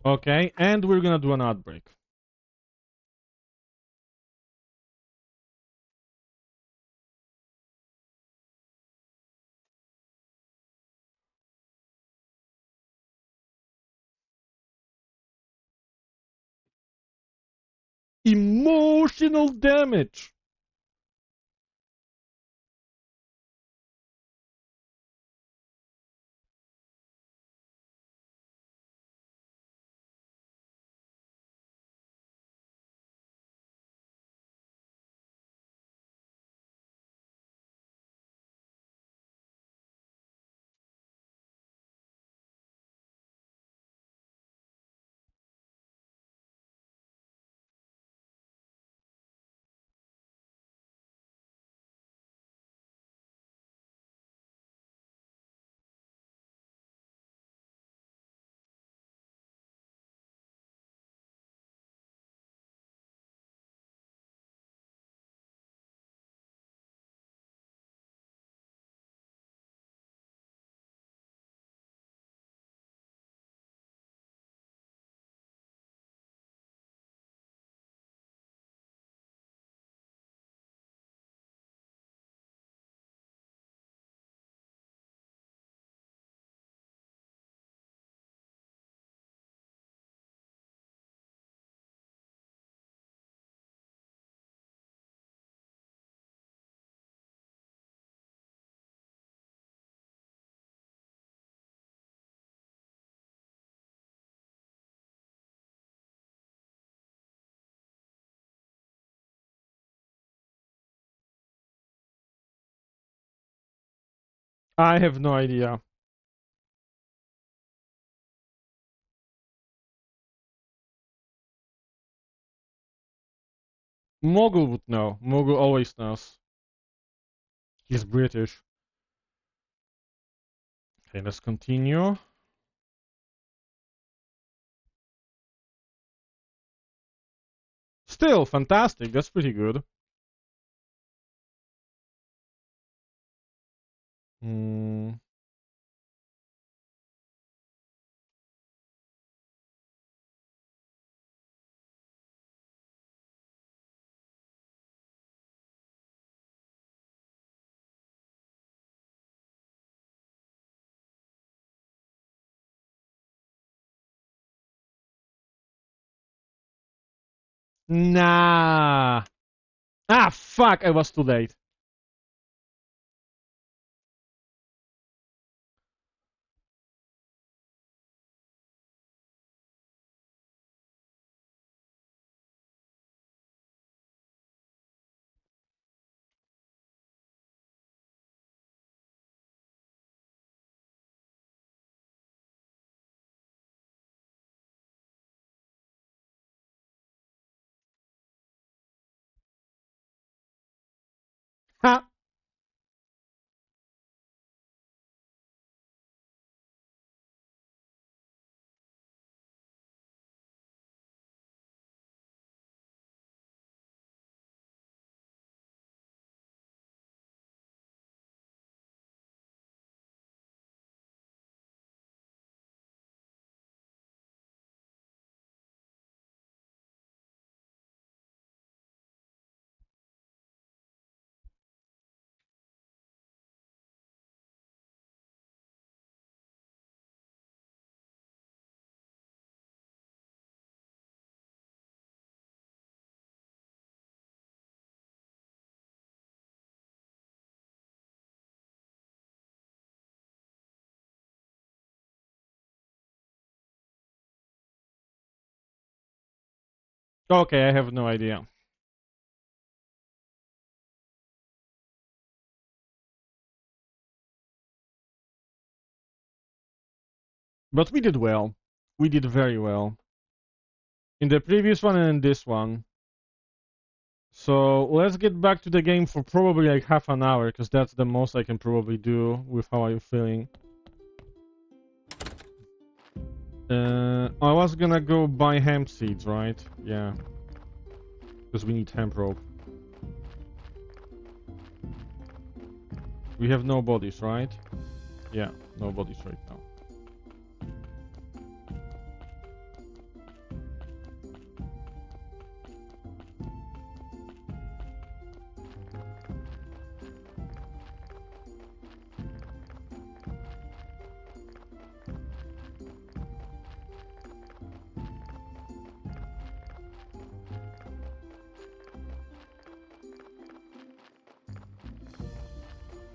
[SPEAKER 1] Okay, and we're gonna do an outbreak. Emotional damage. I have no idea. Mogul would know. Mogul always knows. He's British. Okay, let's continue. Still, fantastic. That's pretty good. Hmm. Nah. Ah, fuck. I was too late. Ha! Okay, I have no idea. But we did well. We did very well. In the previous one and in this one. So let's get back to the game for probably like half an hour, because that's the most I can probably do with how I'm feeling. I was gonna go buy hemp seeds, right? Yeah. Because we need hemp rope. We have no bodies, right? Yeah, no bodies right now.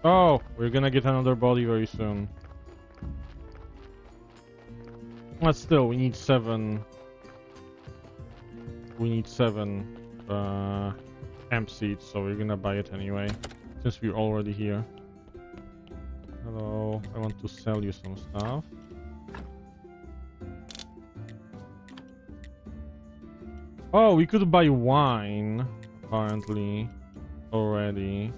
[SPEAKER 1] Oh, we're gonna get another body very soon. But still, we need 7. We need 7 hemp seeds, so we're gonna buy it anyway, since we're already here. Hello, I want to sell you some stuff. Oh, we could buy wine, apparently, already.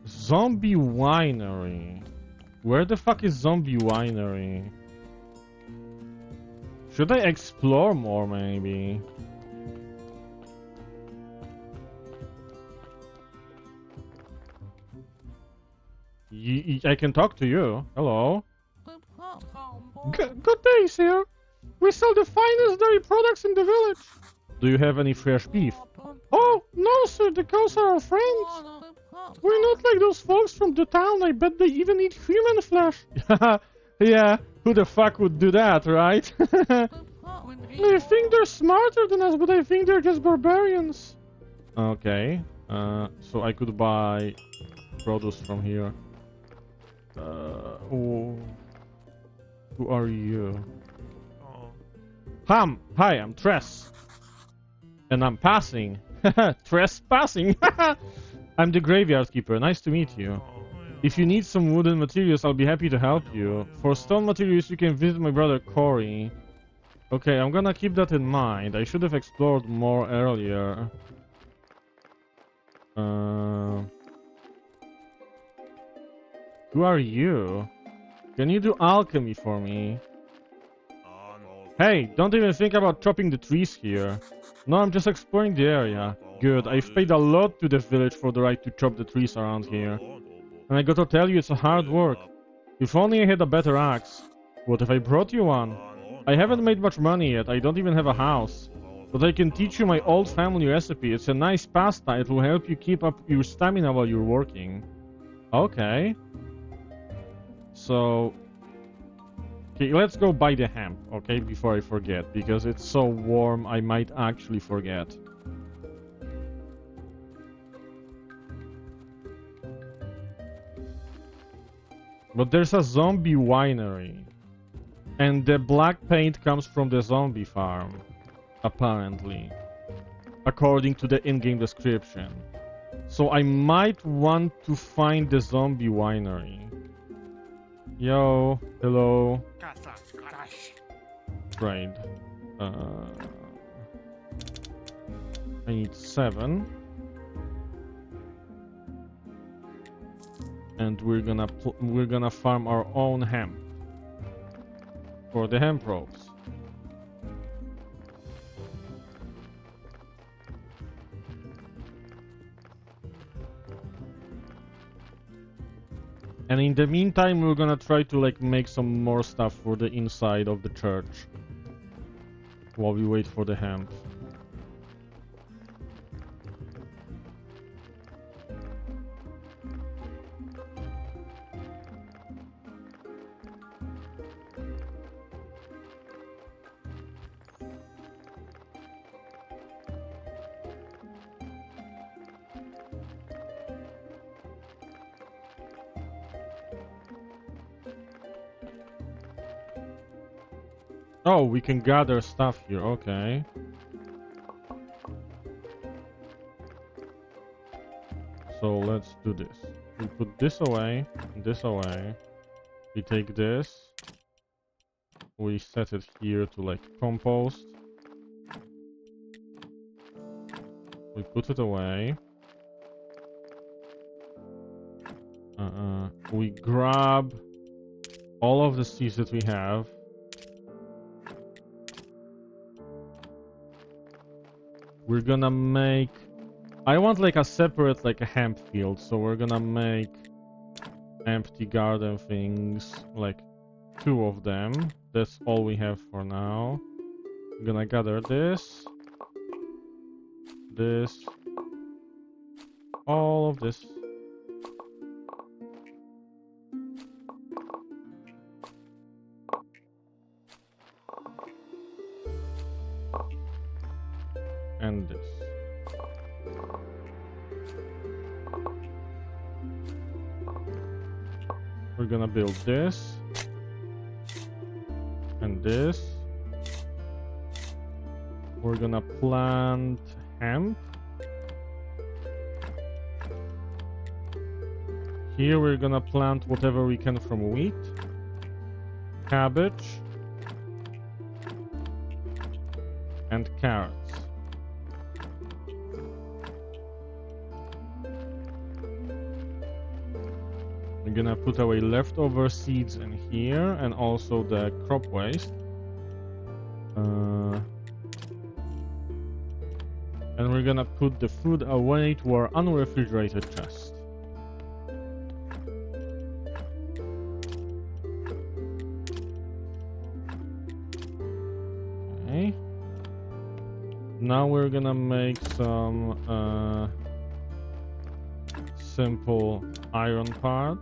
[SPEAKER 1] Zombie winery. Where the fuck is zombie winery? Should I explore more, maybe? I can talk to you. Hello. Good day, sir. We sell the finest dairy products in the village. Do you have any fresh beef? Oh, no, sir. The cows are our friends. We're not like those folks from the town. I bet they even eat human flesh. Yeah, who the fuck would do that, right? I think they're smarter than us, but I think they're just barbarians. Okay, so I could buy produce from here. Oh. Who are you? Hi, I'm Tress. And I'm passing. Tress passing. I'm the graveyard keeper. Nice to meet you. If you need some wooden materials, I'll be happy to help you. For stone materials, you can visit my brother Corey. Okay, I'm gonna keep that in mind. I should have explored more earlier. Who are you? Can you do alchemy for me? Hey, don't even think about chopping the trees here. No, I'm just exploring the area. Good, I've paid a lot to the village for the right to chop the trees around here. And I gotta tell you, it's a hard work. If only I had a better axe. What if I brought you one? I haven't made much money yet, I don't even have a house. But I can teach you my old family recipe. It's a nice pastime, it will help you keep up your stamina while you're working. Okay. So... okay, let's go buy the hemp, okay, before I forget. Because it's so warm, I might actually forget. But there's a zombie winery. And the black paint comes from the zombie farm. Apparently. According to the in-game description. So I might want to find the zombie winery. Yo, hello. Trade. I need 7. And we're gonna farm our own hemp for the hemp ropes. And in the meantime, we're gonna try to like make some more stuff for the inside of the church while we wait for the hemp. Oh, we can gather stuff here, okay. So let's do this. We put this away, we take this, we set it here to like compost. We put it away. We grab all of the seeds that we have. We're gonna make... I want like a separate like a hemp field, so we're gonna make empty garden things, like 2 of them. That's all we have for now. I'm gonna gather this, all of this. And this. We're gonna build this. And this. We're gonna plant hemp. Here we're gonna plant whatever we can from wheat. Cabbage. And carrots. We're gonna put away leftover seeds in here and also the crop waste. And we're gonna put the food away to our unrefrigerated chest. Okay. Now we're gonna make some simple iron parts.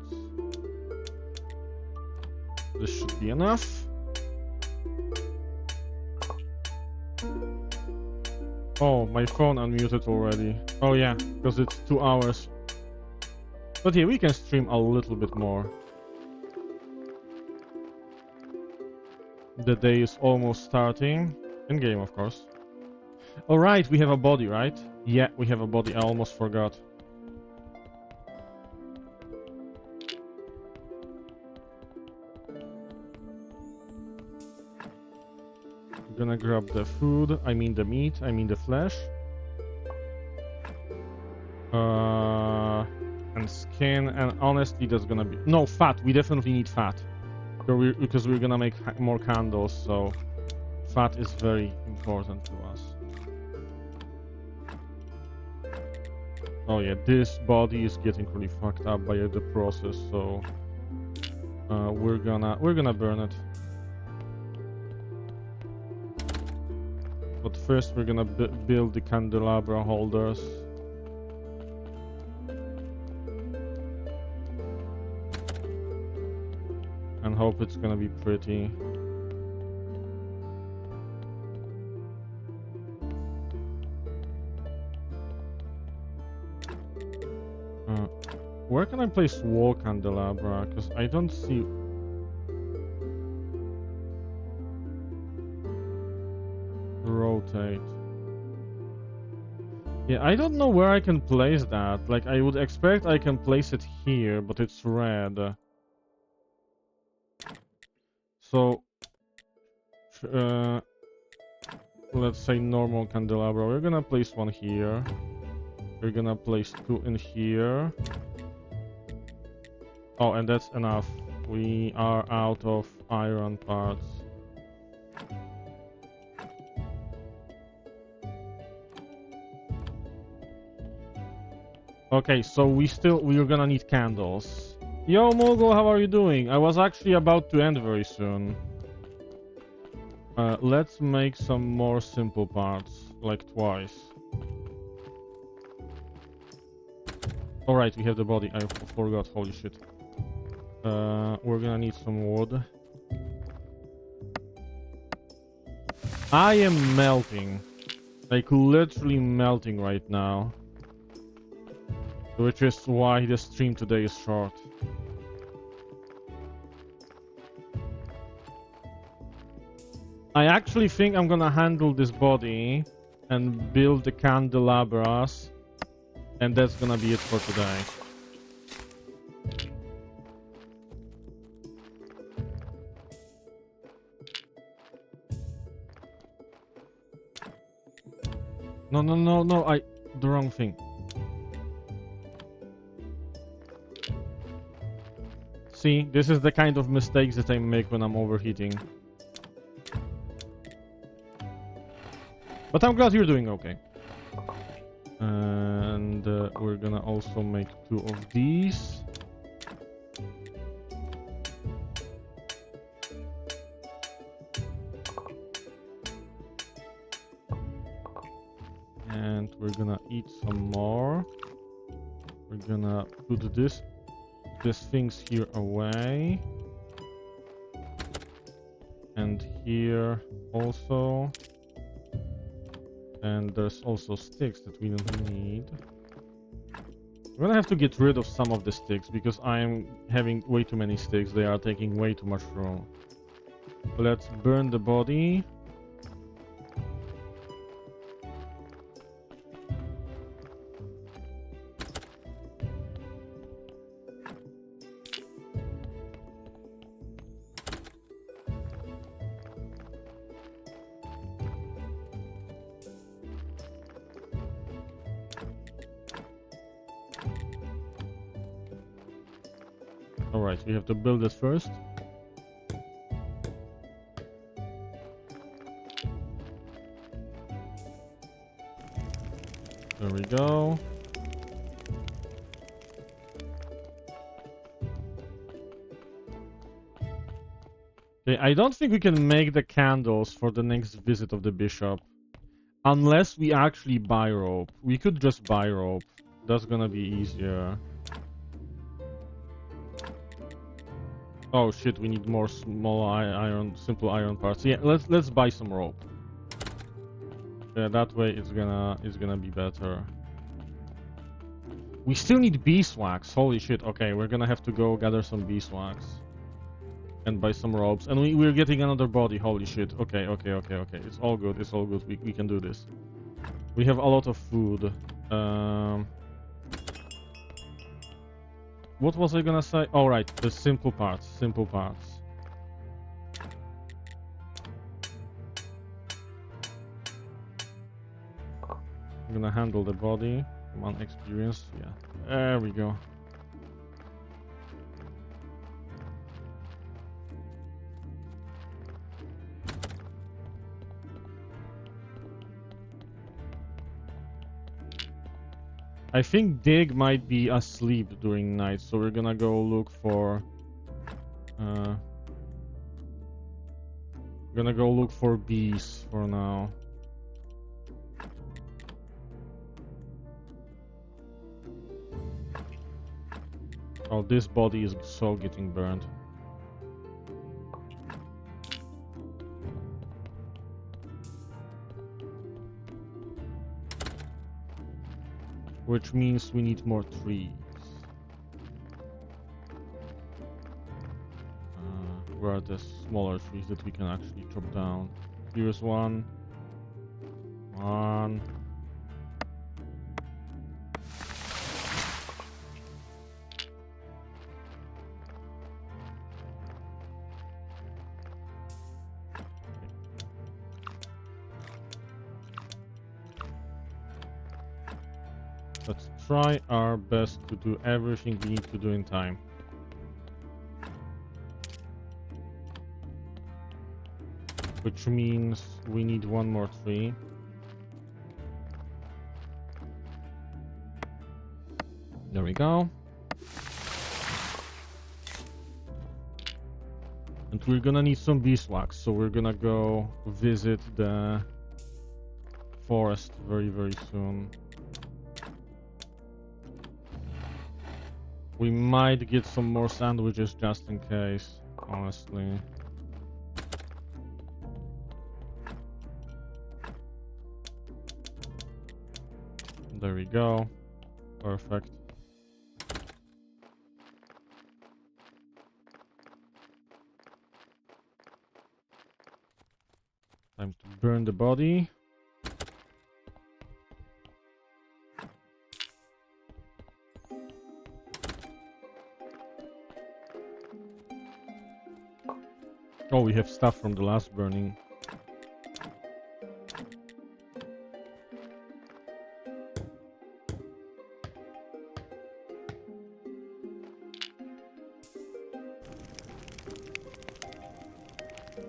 [SPEAKER 1] This should be enough. Oh, my phone unmuted already. Oh yeah, because it's 2 hours. But yeah, we can stream a little bit more. The day is almost starting. In game, of course. Alright, we have a body, right? Yeah, we have a body. I almost forgot. I'm gonna grab the food, I mean the meat, I mean the flesh. And skin, and honestly that's gonna be... No, fat, we definitely need fat. Because we're gonna make more candles, so... Fat is very important to us. Oh yeah, this body is getting really fucked up by the process, so... we're gonna burn it. But first we're gonna build the candelabra holders. And hope it's gonna be pretty. Where can I place wall candelabra? Because I don't see... Rotate. Yeah, I don't know where I can place that. Like, I would expect I can place it here, but it's red. So... let's say, normal candelabra. We're gonna place one here. We're gonna place two in here. Oh, and that's enough. We are out of iron parts. Okay, so we're gonna need candles. Yo, Mogul, how are you doing? I was actually about to end very soon. Let's make some more simple parts, like twice. Alright, we have the body. I forgot, holy shit. We're gonna need some wood. I am melting. Like, literally melting right now. Which is why the stream today is short. I actually think I'm gonna handle this body and build the candelabras, and that's gonna be it for today. No, the wrong thing. See, this is the kind of mistakes that I make when I'm overheating. But I'm glad you're doing okay. And we're gonna also make two of these. And we're gonna eat some more. We're gonna put these things here away. And here also. And there's also sticks that we don't need. We're gonna have to get rid of some of the sticks because I'm having way too many sticks. They are taking way too much room. Let's burn the body. Alright, we have to build it first. There we go. Okay, I don't think we can make the candles for the next visit of the bishop. Unless we actually buy rope. We could just buy rope. That's gonna be easier. Oh shit, we need more small iron, simple iron parts. Yeah, let's buy some rope. Yeah, that way it's gonna be better. We still need beeswax. Holy shit. Okay, we're gonna have to go gather some beeswax. And buy some ropes. And we're getting another body. Holy shit. Okay. It's all good. It's all good. We can do this. We have a lot of food. What was I gonna say? Oh, right. The simple parts. Simple parts. I'm gonna handle the body. Come on, experience. Yeah. There we go. I think Dig might be asleep during night, so we're gonna go look for... gonna go look for bees for now. Oh, this body is so getting burned. Which means we need more trees. Where are the smaller trees that we can actually chop down? Here's one. One. Let's try our best to do everything we need to do in time. Which means we need one more tree. There we go. And we're gonna need some beeswax, so we're gonna go visit the forest very, very soon. We might get some more sandwiches just in case, honestly. There we go. Perfect. Time to burn the body. Oh, we have stuff from the last burning.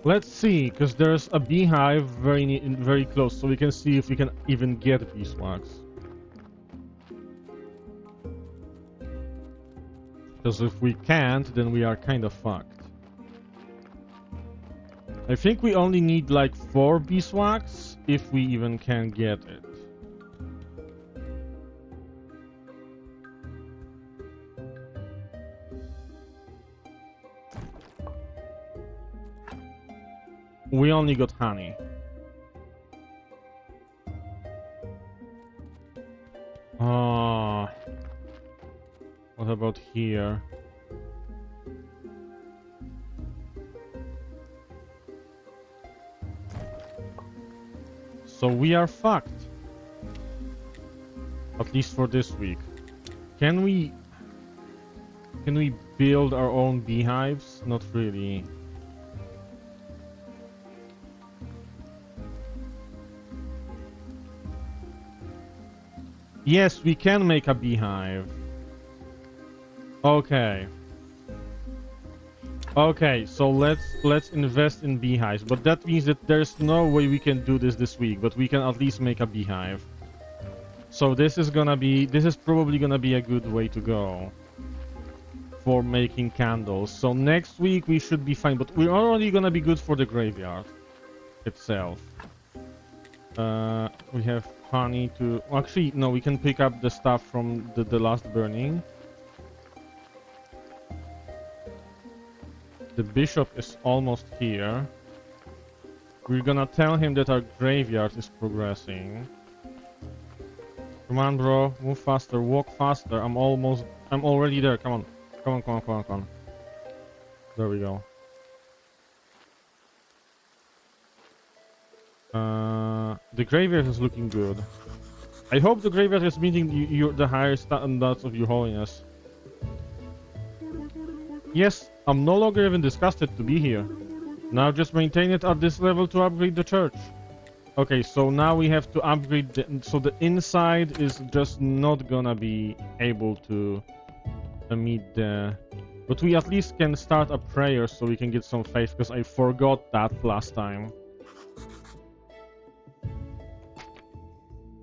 [SPEAKER 1] Let's see, because there's a beehive very close, so we can see if we can even get beeswax. Because if we can't, then we are kind of fucked. I think we only need like 4 beeswax, if we even can get it. We only got honey. Ah. What about here? So we are fucked. At least for this week. Can we build our own beehives? Not really. Yes, we can make a beehive. Okay. Okay, so let's invest in beehives, but that means that there's no way we can do this week, but we can at least make a beehive. So this is probably gonna be a good way to go for making candles. So next week we should be fine, but we're already gonna be good for the graveyard itself. We have honey to... Actually, no, we can pick up the stuff from the last burning. The bishop is almost here. We're gonna tell him that our graveyard is progressing. Come on, bro. Move faster. Walk faster. I'm already there. Come on. Come on, come on, come on, come on. There we go. The graveyard is looking good. I hope the graveyard is meeting the higher standards of your holiness. Yes, I'm no longer even disgusted to be here. Now just maintain it at this level to upgrade the church. Okay, so now we have to upgrade so the inside is just not gonna be able to meet the... But we at least can start a prayer so we can get some faith, because I forgot that last time.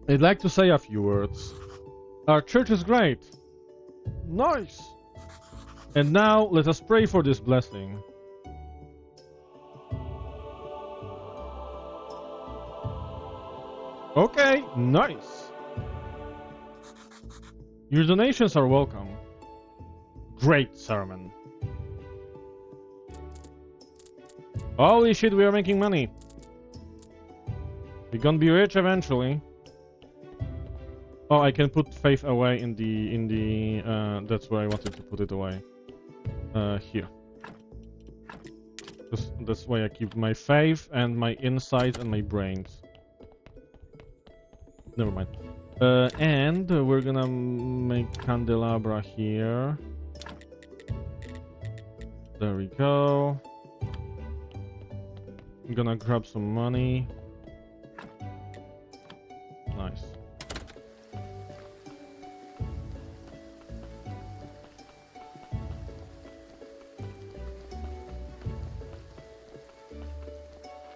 [SPEAKER 1] I'd like to say a few words. Our church is great. Nice. And now let us pray for this blessing. Okay, nice. Your donations are welcome. Great sermon. Holy shit, we are making money. We're gonna be rich eventually. Oh, I can put faith away in the that's where I wanted to put it away. Here. That's why I keep my faith and my insight and my brains. Never mind. And we're gonna make candelabra here. There we go. I'm gonna grab some money. Nice.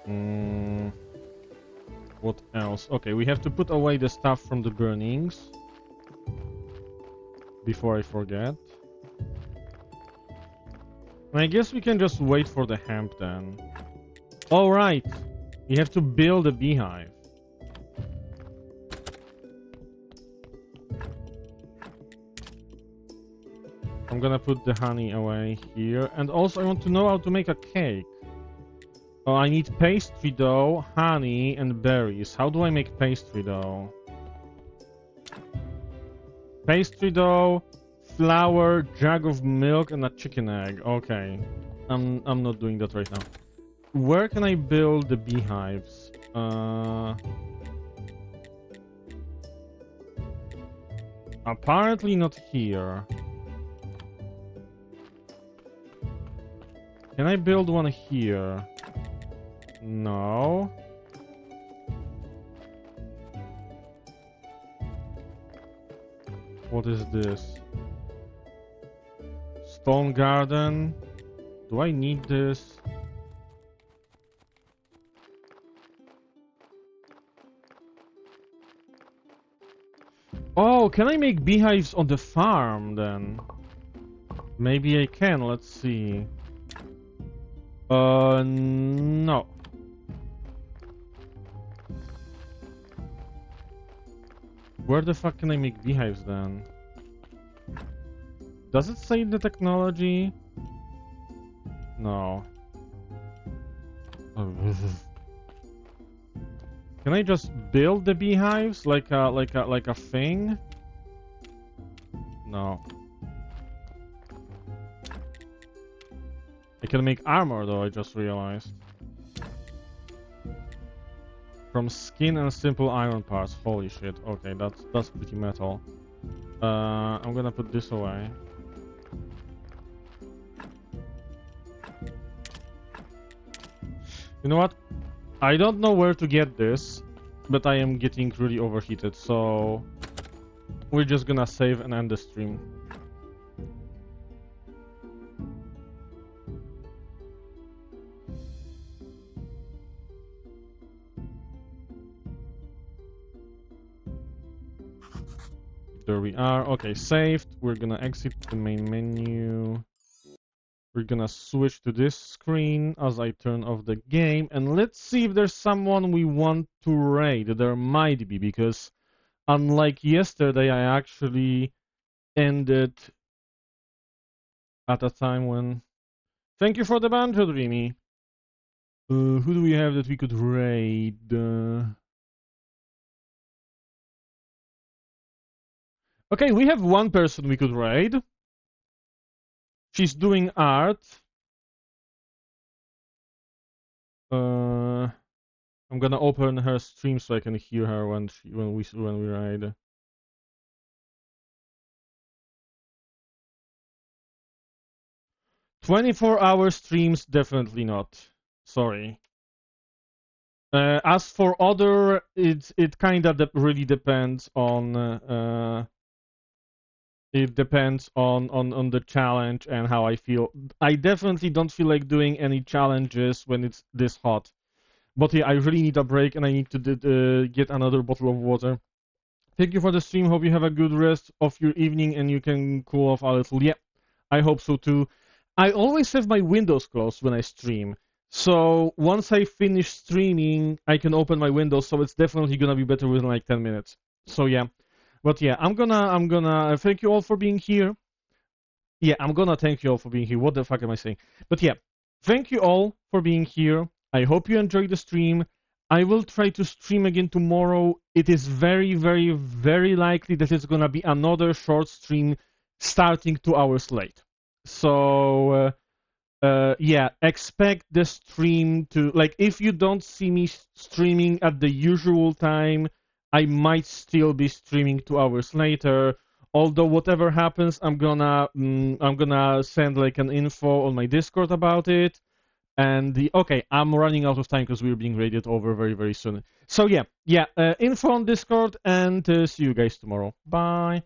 [SPEAKER 1] Mm, what else? Okay, we have to put away the stuff from the burnings. Before I forget. I guess we can just wait for the hemp then. Alright. We have to build a beehive. I'm gonna put the honey away here. And also I want to know how to make a cake. Oh, I need pastry dough, honey, and berries. How do I make pastry dough? Pastry dough, flour, jug of milk, and a chicken egg. Okay. I'm not doing that right now. Where can I build the beehives? Apparently not here. Can I build one here? No. What is this? Stone garden. Do I need this? Oh, can I make beehives on the farm then? Maybe I can, let's see. No. Where the fuck can I make beehives then? Does it say the technology? No. Can I just build the beehives like a thing? No. I can make armor though, I just realized. From skin and simple iron parts. Holy shit. Okay, that's pretty metal. I'm gonna put this away. You know what? I don't know where to get this, but I am getting really overheated, so we're just gonna save and end the stream. There we are. Okay, saved. We're gonna exit the main menu. We're gonna switch to this screen as I turn off the game. And let's see if there's someone we want to raid. There might be, because unlike yesterday, I actually ended at a time when... Thank you for the banjo, Dreamy. Who do we have that we could raid? Okay, we have one person we could raid. She's doing art. I'm gonna open her stream so I can hear her when we raid. "24-hour streams, definitely not. Sorry. As for other, it kind of really depends on. It depends on the challenge and how I feel. I definitely don't feel like doing any challenges when it's this hot. But yeah, I really need a break and I need to get another bottle of water. Thank you for the stream. Hope you have a good rest of your evening and you can cool off a little. Yeah, I hope so too. I always have my windows closed when I stream. So once I finish streaming, I can open my windows. So it's definitely gonna be better within like 10 minutes. So yeah. But yeah, I'm gonna thank you all for being here. Yeah, I'm gonna thank you all for being here. What the fuck am I saying? But yeah, thank you all for being here. I hope you enjoyed the stream. I will try to stream again tomorrow. It is very, very, very likely that it's gonna be another short stream starting 2 hours late. So yeah, expect the stream to, like, if you don't see me streaming at the usual time, I might still be streaming 2 hours later. Although whatever happens, I'm gonna send like an info on my Discord about it. And okay, I'm running out of time because we're being raided over very, very soon. So yeah, info on Discord, and see you guys tomorrow. Bye.